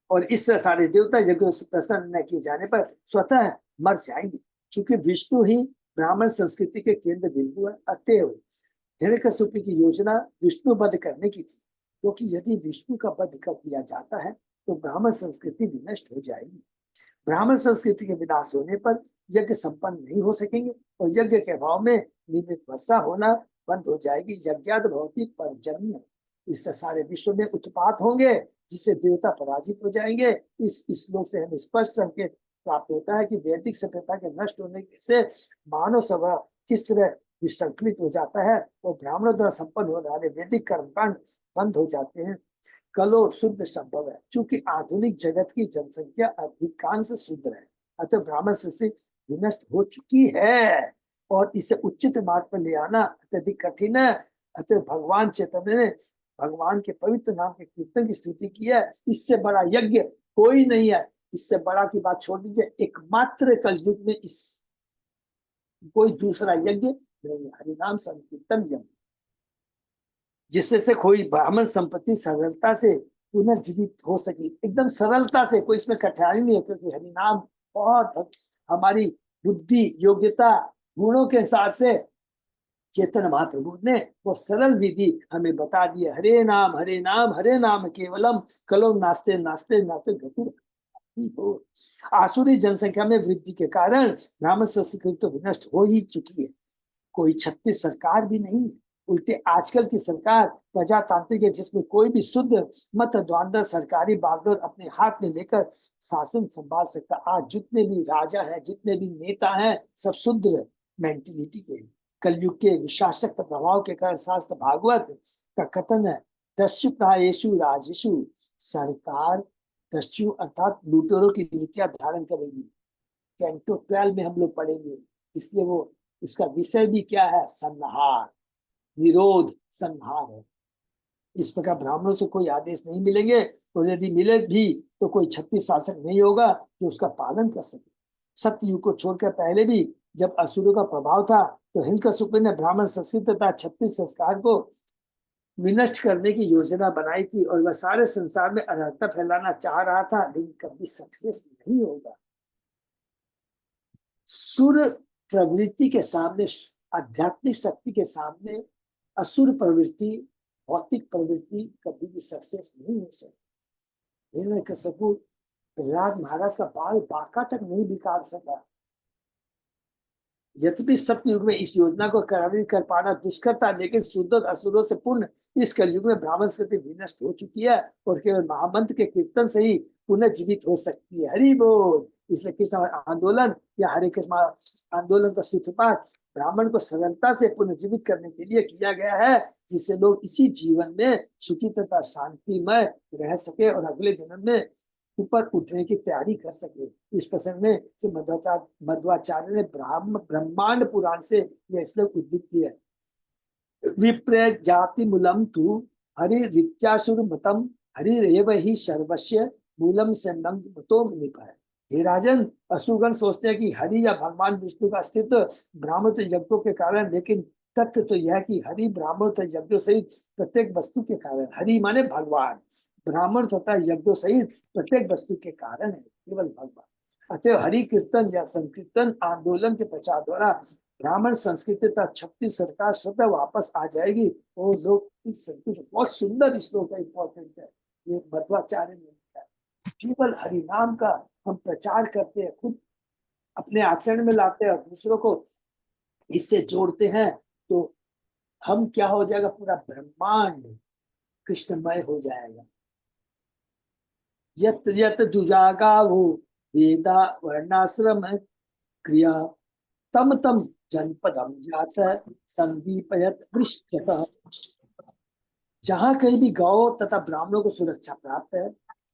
और इस तरह सारे देवता यज्ञों से प्रसन्न न किए जाने पर स्वतः मर जाएंगे। चूंकि विष्णु ही ब्राह्मण संस्कृति के केंद्र बिंदु है, अतएव हिरण्यकशिपु की योजना विष्णु वध करने की थी। क्योंकि यदि विष्णु का वध कर दिया जाता है तो ब्राह्मण संस्कृति विनष्ट हो जाएगी। ब्राह्मण संस्कृति के विनाश होने पर यज्ञ संपन्न नहीं हो सकेंगे और यज्ञ के अभाव में नियमित वर्षा होना बंद हो जाएगी। यज्ञात भवति परजन्य। इससे सारे विश्व में उत्पात होंगे जिससे देवता पराजित हो जाएंगे। इस श्लोक से हमें स्पष्ट संकेत प्राप्त होता है कि वैदिक सभ्यता के नष्ट होने से मानव स्वभाव किस तरह विसंकलित हो जाता है और ब्राह्मणों द्वारा संपन्न होने वाले वैदिक कर्मकांड बंद हो जाते हैं। कलो शुद्ध संभव है। चूंकि आधुनिक जगत की जनसंख्या अधिकांश शुद्ध है, अतः ब्राह्मण संस्कृति विनष्ट हो चुकी है और इसे उचित मार्ग पर ले आना अत्यधिक कठिन है। अतः भगवान चैतन्य ने भगवान के पवित्र नाम के कीर्तन की स्तुति की है। इससे बड़ा यज्ञ कोई नहीं है। इससे बड़ा की बात छोड़ दीजिए, एकमात्र कलयुग में इस कोई दूसरा यज्ञ नहीं है, हरिनाम संकीर्तन यज्ञ, जिससे से कोई ब्राह्मण संपत्ति सरलता से पुनर्जीवित हो सकी। एकदम सरलता से, कोई इसमें कठिनाई नहीं है। क्योंकि हरिनाम बहुत हमारी बुद्धि योग्यता गुणों के हिसाब से चेतन महाप्रभु ने वो सरल विधि हमें बता दी है। हरे नाम हरे नाम केवलम कलो नास्ते नास्ते नास्ते गति हो। आसुरी जनसंख्या में वृद्धि के कारण ब्राह्मण संस्कृति तो विनष्ट हो ही चुकी है। कोई छत्तीस सरकार भी नहीं है। उल्टे आजकल की सरकार प्रजातांत्रिक है, जिसमें कोई भी शुद्ध मत द्वंद्व सरकारी बागडोर अपने हाथ में लेकर शासन संभाल सकता। आज जितने भी राजा हैं, जितने भी नेता हैं, सब शुद्ध मेंटेलिटी के। कलयुग के शासक प्रभाव के कारण शास्त्र भागवत का कथन है, दस्यु प्रायेषु राजेषु सरकार दस्यु अर्थात लूटेरों की नीतियां धारण करेगी। कैंटो 12 में हम लोग पढ़ेंगे। इसलिए वो इसका विषय भी क्या है, संहार, निरोध, संहार है। इस प्रकार ब्राह्मणों से कोई आदेश नहीं मिलेंगे और यदि मिले भी तो कोई 36 शासक नहीं होगा जो उसका पालन कर सके। सत्ययुग को छोड़कर पहले भी जब असुरों का प्रभाव था तो हिरण्यकशिपु ने ब्राह्मण संस्कृति तथा 36 संस्कार को विनष्ट करने की योजना बनाई थी और वह सारे संसार में अराजकता फैलाना चाह रहा था, लेकिन कभी सक्सेस नहीं होगा। सुर प्रवृत्ति के सामने, आध्यात्मिक शक्ति के सामने असुर प्रवृत्ति, भौतिक प्रवृत्ति कभी भी सक्सेस नहीं हो सकती। हिरण्यकशिपु प्रहलाद महाराज का बाल बांका तक नहीं बिगाड़ सका। यद्यपि सत्ययुग में इस योजना को कार्यान्वित कर पाना दुष्कर था, लेकिन शुद्ध असुरों से पूर्ण इस कलयुग में ब्राह्मण संस्कृति विनष्ट हो चुकी है और केवल महामंत्र के कीर्तन से ही पुनर्जीवित हो सकती है। हरि बोल। इसलिए कृष्ण आंदोलन या हरे कृष्ण आंदोलन का सूत्रपात ब्राह्मण को सरलता से पुनर्जीवित करने के लिए किया गया है, जिससे लोग इसी जीवन में सुखी तथा शांतिमय रह सके और अगले जन्म में ऊपर उठने की तैयारी कर सके। इस प्रसंग में मध्वाचार्य ने ब्रह्मांड पुराण से यह श्लोक उद्धृत किया है। विप्र जाति मूलम तु हरि रित्यासुर मतम हरिरेव ही सर्वस्य मूलम से मतो निपह। हे राजन, असुरगण सोचते हैं कि हरि या भगवान विष्णु का अस्तित्व ब्राह्मण यज्ञों के कारण, लेकिन तथ्य तो यह कि हरि ब्राह्मण यज्ञों सहित प्रत्येक वस्तु के कारण। हरि माने भगवान, ब्राह्मण तथा यज्ञों सहित प्रत्येक वस्तु के कारण है केवल भगवान। अतः हरि कीर्तन या संकीर्तन आंदोलन के प्रचार द्वारा ब्राह्मण संस्कृति तथा 36 सरकार स्वतः वापस आ जाएगी और लोग इस संतुष्ट। बहुत सुंदर श्लोक है, इंपॉर्टेंट है, ये मध्वाचार्य ने लिखा है। केवल हरि नाम का हम प्रचार करते हैं, खुद अपने आचरण में लाते हैं और दूसरों को इससे जोड़ते हैं, तो हम क्या हो जाएगा, पूरा ब्रह्मांड कृष्णमय हो जाएगा। यत यत दुजागावो वेदा वर्णाश्रम क्रिया तम तम जनपदम जात संदीपयत वृष्टतः। जहाँ कहीं भी गौ तथा ब्राह्मणों को सुरक्षा प्राप्त है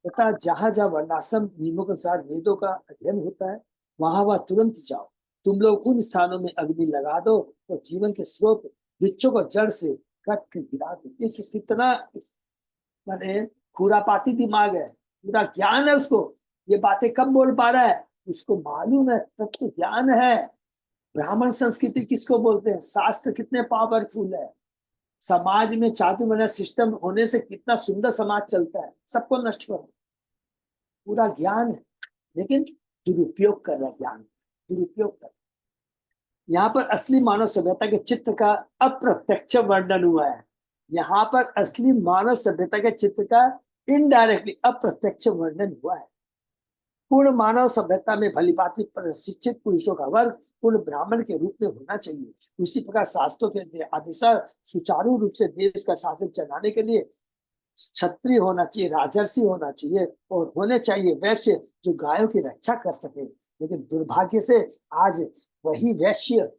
तथा जहाँ जहाँ वर्णाश्रम नियमों के अनुसार वेदों का अध्ययन होता है, वहां वह तुरंत जाओ। तुम लोग उन स्थानों में अग्नि लगा दो तो जीवन के स्रोत वृक्षों को जड़ से कट के गिरा देती है कि कितना माने खुरापाती दिमाग है, पूरा ज्ञान है उसको, ये बातें कब बोल पा रहा है, उसको मालूम है, तत्व ज्ञान है। ब्राह्मण संस्कृति किसको बोलते हैं, शास्त्र कितने पावरफुल है, समाज में चातुर्वर्ण्य सिस्टम होने से कितना सुंदर समाज चलता है, सबको नष्ट करो, पूरा ज्ञान है, लेकिन दुरुपयोग कर रहा है ज्ञान, दुरुपयोग कर। यहाँ पर असली मानव सभ्यता के चित्र का अप्रत्यक्ष वर्णन हुआ है, यहाँ पर असली मानव सभ्यता के चित्र का इनडायरेक्टली अप्रत्यक्ष वर्णन हुआ है। पूर्ण मानव सभ्यता में भलीभांति प्रशिक्षित पुरुषों का वर्ग पूर्ण ब्राह्मण के रूप में होना चाहिए। उसी प्रकार शास्त्रों के आदेशानुसार सुचारू रूप से देश का शासन चलाने के लिए क्षत्रिय होना चाहिए, राजर्षि होना चाहिए, और होने चाहिए वैश्य जो गायों की रक्षा कर सके। लेकिन दुर्भाग्य से आज वही वैश्य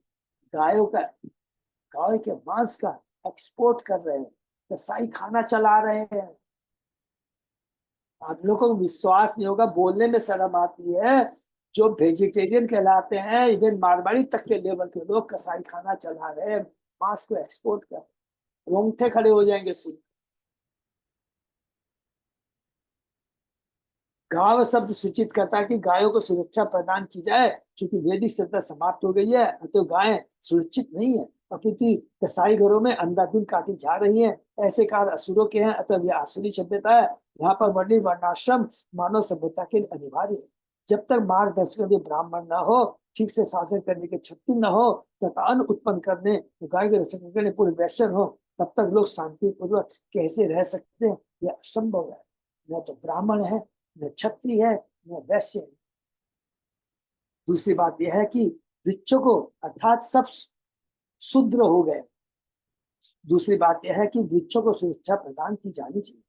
गायों का, गाय के मांस का एक्सपोर्ट कर रहे हैं, कसाई खाना चला रहे हैं। आप लोगों को विश्वास नहीं होगा, बोलने में शर्म आती है, जो वेजिटेरियन कहलाते हैं, इवन मारवाड़ी तक के लेवल के लोग कसाई खाना चला रहे हैं, मांस को एक्सपोर्ट कर, रोंगटे खड़े हो जाएंगे सुन। गांव शब्द सूचित करता है कि गायों को सुरक्षा प्रदान की जाए, क्योंकि वैदिक सभ्यता समाप्त हो गई है, तो गायें सुरक्षित नहीं है, अपितु कसाई घरों में अंधाधुंध काटी जा रही हैं। ऐसे कार्य असुरों के हैं, अतः यह आसुरी सभ्यता है। यहाँ पर वर्णित वर्णाश्रम मानव सभ्यता के लिए अनिवार्य है। जब तक मार्गदर्शक ब्राह्मण न हो, ठीक से शासन करने के क्षत्रिय न हो, तथा अन्न उत्पन्न करने, गाय के रक्षण करने पूरे वैश्य हो, तब तक लोग शांतिपूर्वक कैसे रह सकते हैं, यह असंभव है। न तो ब्राह्मण है, न क्षत्रिय है, न वैश्य है। दूसरी बात यह है कि वृक्षों को अर्थात सब शूद्र हो गए। दूसरी बात यह है कि वृक्षों को सुरक्षा प्रदान की जानी चाहिए।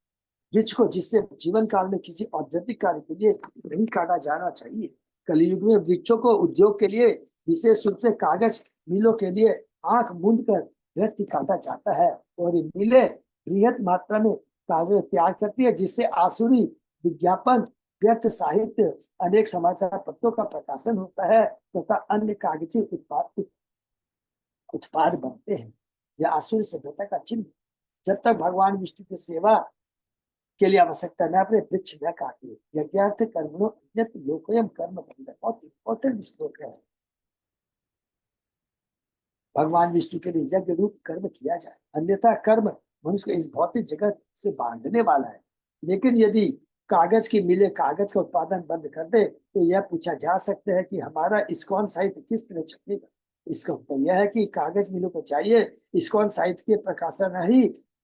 वृक्ष को जिससे जीवन काल में किसी औद्योगिक कार्य के लिए नहीं काटा जाना चाहिए। कलयुग में वृक्षों को उद्योग के लिए, विशेष रूप से कागज मिलों के लिए आंख मूंद कर व्यर्थ काटा जाता है, और ये मिलें बृहत मात्रा में कागज तैयार करती है, जिससे आसुरी विज्ञापन, व्यर्थ साहित्य, अनेक समाचार पत्रों का प्रकाशन होता है तथा अन्य कागजी उत्पाद बनते हैं। यह आसुरी सभ्यता का चिन्ह। जब तक भगवान विष्णु की सेवा के लिए आवश्यकता न अपने वृक्ष न काटिए। यज्ञार्थ कर्मणो अन्यत्र लोकोयम कर्म बंध, बहुत इंपॉर्टेंट श्लोक है। भगवान विष्णु के लिए यज्ञ रूप कर्म किया जाए, अन्यथा कर्म मनुष्य को इस भौतिक जगत से बांधने वाला है। लेकिन यदि कागज की मिले कागज का उत्पादन बंद कर दे, तो यह पूछा जा सकता है कि हमारा इस्कॉन साहित्य किस तरह छपेगा। इसका उत्तर यह है कि कागज मिलों को चाहिए इस्कॉन साहित्य के प्रकाशन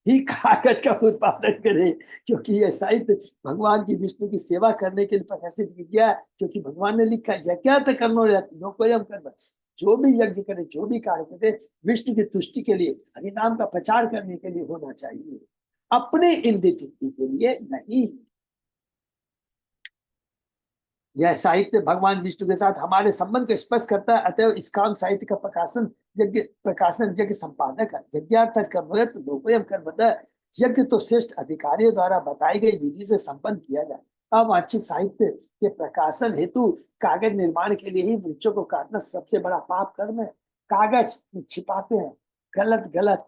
ही कागज का उत्पादन करे, क्योंकि यह साहित्य भगवान की विष्णु की सेवा करने के लिए प्रकाशित किया है। क्योंकि भगवान ने लिखा यज्ञार्थ कर्मणो लोकोयम कर्म, जो भी यज्ञ करे, जो भी कार्य करे, विष्णु की तुष्टि के लिए, हरिनाम का प्रचार करने के लिए होना चाहिए, अपने इंद्रिय तृप्ति के लिए नहीं। यह साहित्य भगवान विष्णु के साथ हमारे संबंध को स्पष्ट करता है। अतएव इस काम साहित्य का प्रकाशन यज्ञ संपादक है। यज्ञार्थ कर्मरत लोकोयम कर्मतः, यज्ञ तो श्रेष्ठ अधिकारियों द्वारा बताई गई विधि से संपन्न किया जाए। अवांछित साहित्य के प्रकाशन हेतु कागज निर्माण के लिए ही वृक्षों को काटना सबसे बड़ा पाप कर्म है। कागज छिपाते हैं, गलत गलत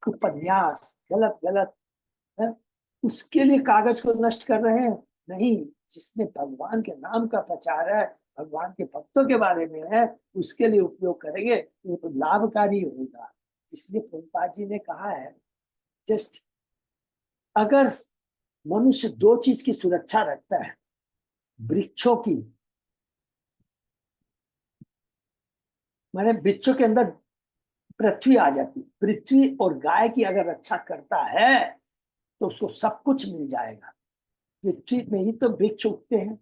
उपन्यास, गलत गलत है, उसके लिए कागज को नष्ट कर रहे हैं। नहीं, जिसमें भगवान के नाम का प्रचार है, भगवान के भक्तों के बारे में है, उसके लिए उपयोग करेंगे वो तो लाभकारी होगा। इसलिए प्रभुपाद जी ने कहा है, जस्ट अगर मनुष्य दो चीज की सुरक्षा रखता है, वृक्षों की, माने वृक्षों के अंदर पृथ्वी आ जाती, पृथ्वी और गाय की अगर रक्षा करता है तो उसको सब कुछ मिल जाएगा। पृथ्वी में ही तो वृक्ष उगते हैं,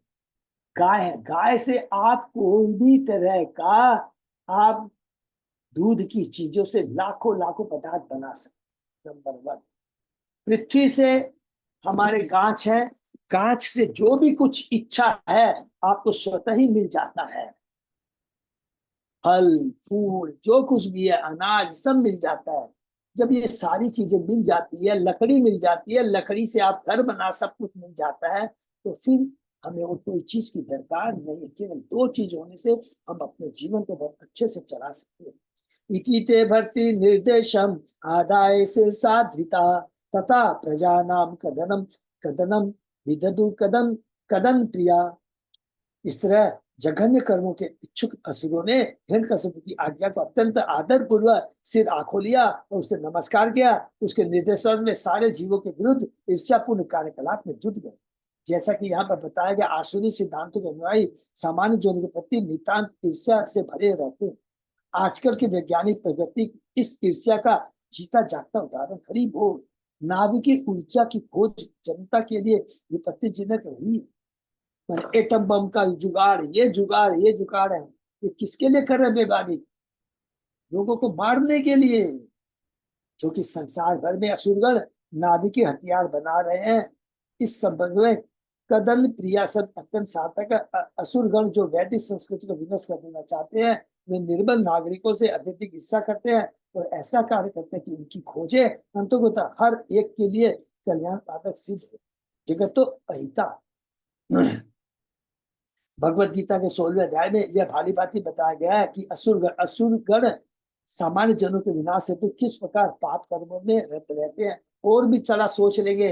गाय है, गाय से आप कोई भी तरह का आप दूध की चीजों से लाखों लाखों पदार्थ बना सकते। नंबर वन, पृथ्वी से हमारे गाछ है, गाछ से जो भी कुछ इच्छा है आपको स्वतः ही मिल जाता है। फल फूल जो कुछ भी है, अनाज सब मिल जाता है। जब ये सारी चीजें मिल जाती है, लकड़ी मिल जाती है, लकड़ी से आप घर बना, सब कुछ मिल जाता है, तो फिर हमें और कोई चीज की दरकार नहीं है। केवल दो चीज होने से हम अपने जीवन को बहुत अच्छे से चला सकते हैं। इति ते भर्ति निर्देशम आदाय शीर्षा धृता तथा प्रजानाम कदनम कदनम विदधु कदन कदन प्रिया। इस तरह जघन्य कर्मों के इच्छुक असुरों ने हिरण्यकशिपु की आज्ञा को अत्यंत आदर पूर्वक सिर आंखों लिया और उसे नमस्कार किया। उसके निर्देशन में सारे जीवों के विरुद्ध ईर्ष्यापूर्ण कार्यकलाप में जुट गए। जैसा कि यहाँ पर बताया गया, आसुरी सिद्धांतों के अनुयायी सामान्य जीवन के प्रति नितांत ईर्ष्या से भरे रहते हैं। आजकल की वैज्ञानिक प्रगति इस ईर्ष्या का जीता जागता उदाहरण खरीब हो। नाभिकीय ऊर्जा की खोज जनता के लिए विपत्तिजनक रही। एटम बम का जुगाड़, ये जुगाड़ है, ये किसके लिए कर रहे वैज्ञानिक? लोगों को मारने के लिए। क्योंकि संसार भर में असुरगण नाभिकीय हथियार बना रहे हैं। इस संबंध में कदन प्रिया शब्द अत्यंत सार्थक है। असुरगण जो वैदिक संस्कृति को विनष्ट कर देना चाहते हैं, वे निर्बल नागरिकों से अत्यधिक ईर्ष्या करते हैं और ऐसा कार्य करते हैं कि उनकी खोजें अंततः हर एक के लिए कल्याण पादक सिद्ध हो। जगत तो अहिता। भगवत गीता के 16वें अध्याय में यह भाली भांति बताया गया है कि असुरगण सामान्य जनों के विनाश हेतु तो किस प्रकार पाप कर्मों में रत रहते हैं। और भी चला सोच लेंगे,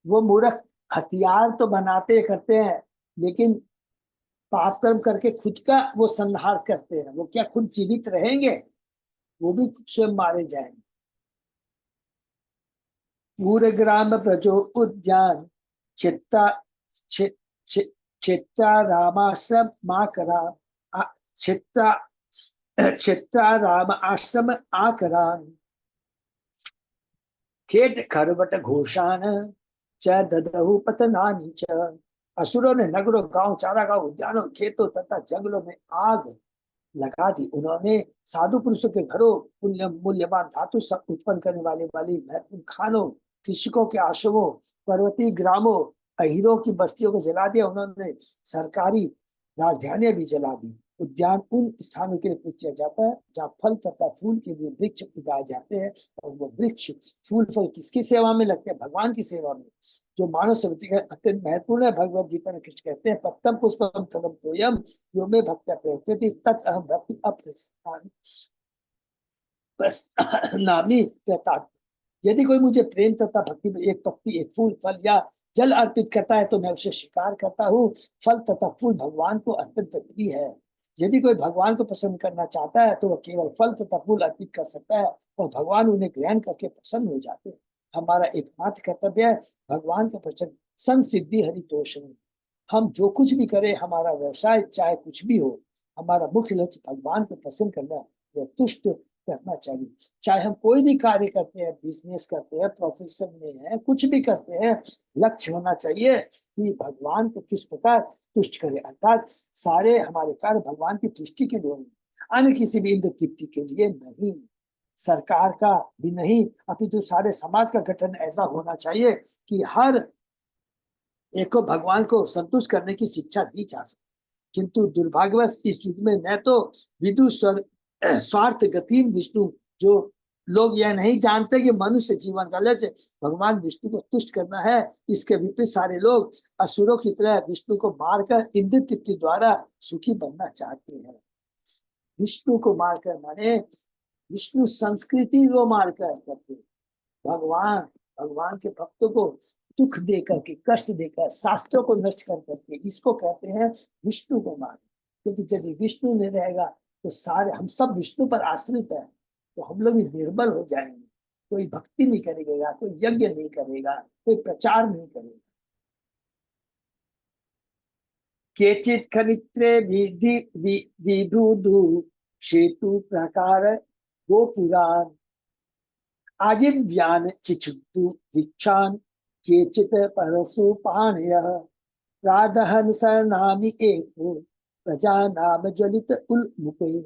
वो मूर्ख हथियार तो बनाते करते हैं, लेकिन पाप कर्म करके खुद का वो संहार करते हैं। वो क्या खुद जीवित रहेंगे? वो भी स्वयं मारे जाएंगे। पूरे ग्राम प्रजो उद्यान चित्ता चित्ता रामाश्रम माकरा चित्ता चित्ता राम आश्रम आकरा खेत खरबट घोषान च ददहु पतनानि च। असुरों ने नगरों, गांव, चारागांव, उद्यानों, खेतों तथा जंगलों में आग लगा दी। उन्होंने साधु पुरुषों के घरों, मूल्यवान धातु सब उत्पन्न करने वाली महत्वपूर्ण खानों, कृषकों के आश्रमों, पर्वतीय ग्रामों, अहीरों की बस्तियों को जला दिया। उन्होंने सरकारी राजधानियां भी जला दी। उद्यान उन स्थानों के लिए प्रयोग किया जाता है जहाँ फल तथा फूल के लिए वृक्ष उगाए जाते हैं, और वो वृक्ष फूल फल किसकी सेवा में लगते हैं? भगवान की सेवा में, जो मानव समिति का अत्यंत महत्वपूर्ण है। भगवत गीता में कृष्ण कहते हैं, पत्तम पुष्पम फलम तोयम यो में भक्त्या प्रयच्छति तत् अहम भक्ति नामी प्रता। यदि कोई मुझे प्रेम तथा भक्ति में एक पत्ती, एक फूल, फल या जल अर्पित करता है तो मैं उसे स्वीकार करता हूँ। फल तथा फूल भगवान को अत्यंत प्रिय है। यदि कोई भगवान को प्रसन्न करना चाहता है तो वह केवल फल तथा फूल अर्पित कर सकता है और भगवान उन्हें ग्रहण करके प्रसन्न हो जाते हैं। हमारा एकमात्र कर्तव्य है भगवान का प्रसन्न संसिद्धि हरितोषण। हम जो कुछ भी करें, हमारा व्यवसाय चाहे कुछ भी हो, हमारा मुख्य लक्ष्य भगवान को प्रसन्न करना या तुष्ट करना चाहिए। चाहे हम कोई भी कार्य करते हैं, बिजनेस करते हैं, प्रोफेशन में है, कुछ भी करते हैं, लक्ष्य होना चाहिए कि भगवान को किस प्रकार तुष्ट करें। अर्थात सारे हमारे कार्य भगवान की तुष्टि के लिए, अन्य किसी भी इंद्र तृप्ति के लिए नहीं, सरकार का भी नहीं, अपितु सारे समाज का गठन ऐसा होना चाहिए कि हर एक को भगवान को संतुष्ट करने की शिक्षा दी जा सके। किंतु दुर्भाग्यवश इस युग में न तो विदु स्वार्थ गति विष्णु, जो लोग यह नहीं जानते कि मनुष्य जीवन का लक्ष्य भगवान विष्णु को तुष्ट करना है। इसके विपरीत सारे लोग असुरों की तरह विष्णु को मारकर इंद्र तृप्ति द्वारा सुखी बनना चाहते हैं। विष्णु को मारकर माने विष्णु संस्कृति को मारकर करते। भगवान भगवान के भक्तों को दुख देकर के, कष्ट देकर, शास्त्रों को नष्ट कर करके, इसको कहते हैं विष्णु को मान। क्योंकि यदि विष्णु नहीं रहेगा तो सारे हम सब विष्णु पर आश्रित है, तो हम लोग भी निर्बल हो जाएंगे। कोई भक्ति नहीं करेगा, कोई यज्ञ नहीं करेगा, कोई प्रचार नहीं करेगा। केचित खनित्रे विधुधु सेतु प्रकार गोपुरान आजीव्यान चिचुक्तु दीक्षान केचित परसु पाणयः प्रादहन सरनानि एको प्रजा नाम ज्वलित उल्मुखे।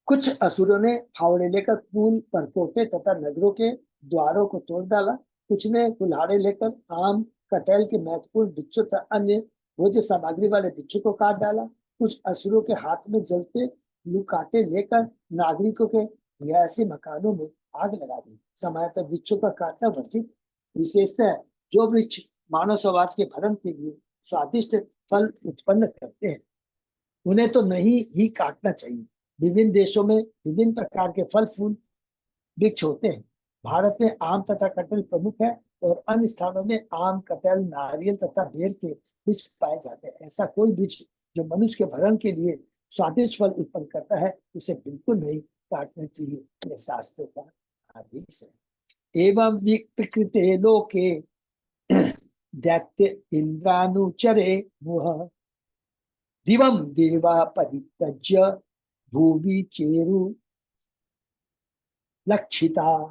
कुछ असुरों ने फावड़े लेकर पुल परकोटे तथा नगरों के द्वारों को तोड़ डाला। कुछ ने कुल्हाड़े लेकर आम, कटहल के महत्वपूर्ण वृक्षों तथा अन्य भोज्य सामग्री वाले वृक्षों को काट डाला। कुछ असुरों के हाथ में जलते लुकाटे लेकर नागरिकों के रिहायशी मकानों में आग लगा दी। सामान्यतः वृक्षों का काटना वर्जित। विशेषतः जो वृक्ष मानव समाज के भरण के लिए स्वादिष्ट फल उत्पन्न करते हैं। उन्हें तो नहीं ही काटना चाहिए। विभिन्न देशों में विभिन्न प्रकार के फल फूल वृक्ष होते हैं। भारत में आम तथा कटहल प्रमुख है और अन्य स्थानों में आम, कटहल, नारियल तथा बेर के वृक्ष पाए जाते हैं। ऐसा कोई वृक्ष जो मनुष्य के भरण के लिए स्वादिष्ट फल उत्पन्न करता है उसे बिल्कुल नहीं काटना चाहिए। यह शास्त्रों का आदेश है। एवं विकृते लोके दैत्य इंद्रानुचरे मुह दिवम देवा परित्यज्य भूवि चेरु लक्षिता।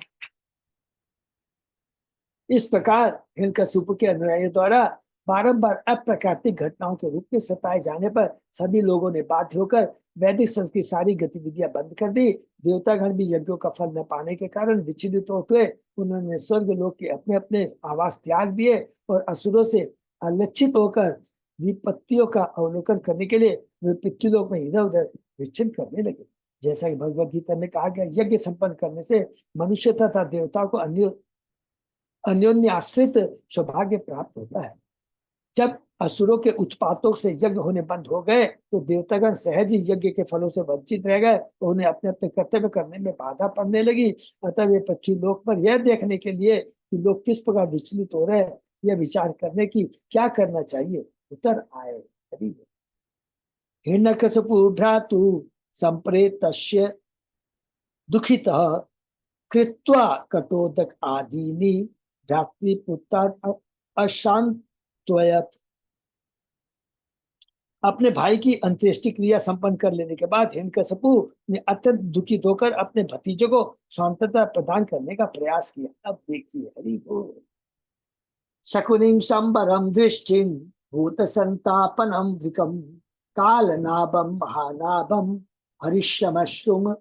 इस प्रकार हिरण्यकशिपु के अनुयायियों द्वारा बारंबार अप्राकृतिक घटनाओं के रूप में सताए जाने पर सभी लोगों ने बाध्य होकर वैदिक संघ की सारी गतिविधियां बंद कर दी। देवतागण भी यज्ञों का फल न पाने के कारण विचलित हुए। उन्होंने स्वर्ग लोक के अपने अपने आवास त्याग दिए और असुरों से अलक्षित होकर विपत्तियों का अवलोकन करने के लिए वे पृथ्वीलोक में इधर उधर विचरण करने लगे। जैसा कि भगवद गीता में कहा गया, यज्ञ संपन्न करने से मनुष्य तथा देवताओं को अन्योन्य आश्रित सौभाग्य प्राप्त होता है। जब असुरों के उत्पातों से यज्ञ होने बंद हो गए तो देवतागण सहज ही यज्ञ के फलों से वंचित रह गए और उन्हें अपने अपने कर्तव्य करने में बाधा पड़ने लगी। अतः वे पृथ्वी लोक पर यह देखने के लिए कि लोग किस प्रकार विचलित हो रहे हैं, यह विचार करने की क्या करना चाहिए उतर आए। हिरण्यकशिपु भ्रातु संप्रेतस्य दुखितः कृत्वा कटोदक आदीनि भ्रातृपुत्रान् अशांत्वयत्। अपने भाई की अंत्येष्टि क्रिया संपन्न कर लेने के बाद हिरण्यकशिपु ने अत्यंत दुखित होकर अपने भतीजे को सांत्वना प्रदान करने का प्रयास किया। अब देखिए, हरि बोल। शकुनिं संबरम दृष्टिं भूत संतापनम विकम कालनाभम महानाभम हरिश्यमश्रुम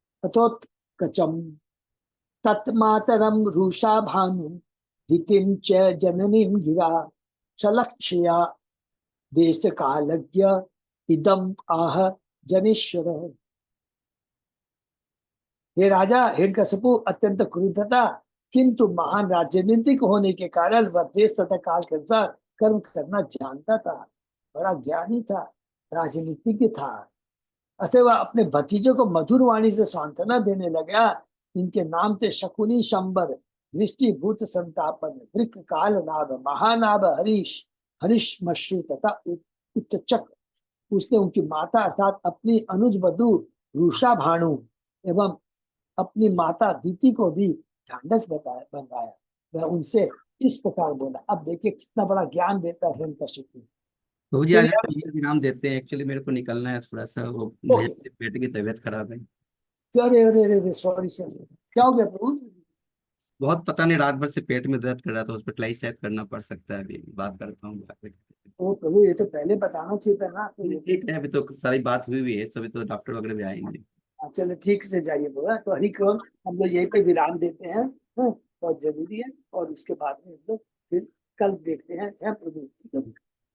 अथोत्कचम तत्मातरम रूषा भानु दितिं च जननीं गिरा सलक्ष्या देश कालज्ञ इदम आह जनेश्वर। ये राजा हिरण्यकशिपु अत्यंत क्रूर था, किंतु महान राजनीतिक होने के कारण वह देश तथा काल के अनुसार कर्म करना जानता था। बड़ा ज्ञानी था, राजनीतिज्ञ था। अतः वह अपने भतीजों को मधुर वाणी से सांत्वना देने लगा। इनके नाम थे शकुनी, शंबर, दृष्टि, भूत संतापन, वृक, काल नाभ, महानाभ, हरीश मश्रु तथा उत्तचक। उसने उनकी माता अर्थात अपनी अनुज वधु रूषा भानु एवं अपनी माता दीति को भी ढांढस बनाया। वह उनसे इस प्रकार बोला। अब देखिए कितना बड़ा ज्ञान देता है हिरण्यकशिपु। तो जी आज ये भी नाम देते हैं। एक्चुअली मेरे को निकलना है थोड़ा सा, वो भैया के पेट की तबीयत खराब है। अरे अरे अरे सॉरी सॉरी, क्या हो गया प्रभु? बहुत पता नहीं, रात भर से पेट में दर्द कर रहा था, हॉस्पिटलाइज शायद करना पड़ सकता है। अभी बात करता हूँ। ओ प्रभु, ये तो पहले बताना चाहिए था ना। ठीक है, अभी तो सारी बात हुई हुई है, सभी तो डॉक्टर वगैरह भी आएंगे। चलो ठीक से जाइए बाबा। तो हरि कौन, हम लोग यहीं पे विराम देते हैं। बहुत जरूरी है। और उसके बाद में हम लोग फिर कल देखते हैं। जय प्रभु।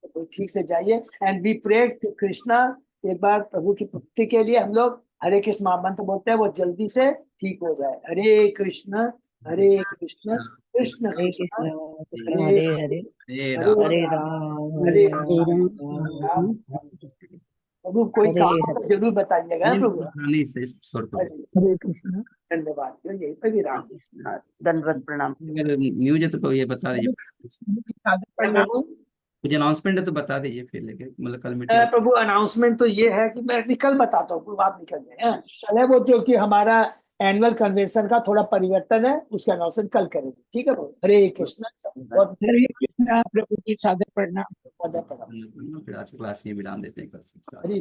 तो ठीक से जाइए। And be pray to Krishna. एक बार प्रभु की पुत्री के लिए हम लोग हरे कृष्ण महामंत्र बोलते हैं, वो जल्दी से ठीक हो जाए। हरे कृष्ण कृष्ण हरे कृष्ण कृष्ण हरे हरे हरे हरे हरे राम। हरे राम राम हरे हरे राम। राम प्रभु कोई हरे काम हो हरे। तो जरूर बताइएगा प्रभु। नहीं से सॉर्ट हरे हरे कृष्ण। धन्यवाद। यहीं पे विराम। दंडवत प्रणाम। अगर न्यूज है तो ये बता दीजिए। प्रभु कुछ अनाउंसमेंट है तो बता दीजिए फिर, लेके मतलब कल मीटिंग। प्रभु अनाउंसमेंट तो ये है कि मैं कल बताता हूँ। प्रभु आप निकल गए हैं। कल है वो जो कि हमारा एनुअल कन्वेंशन का थोड़ा परिवर्तन है, उसका अनाउंसमेंट कल करेंगे। ठीक है प्रभु। हरे कृष्ण। बहुत हरे कृष्ण प्रभु जी, सादर प्रणाम। ज्यादा प्रणाम। फिर आज क्लास में विराम देते हैं कल से। हरि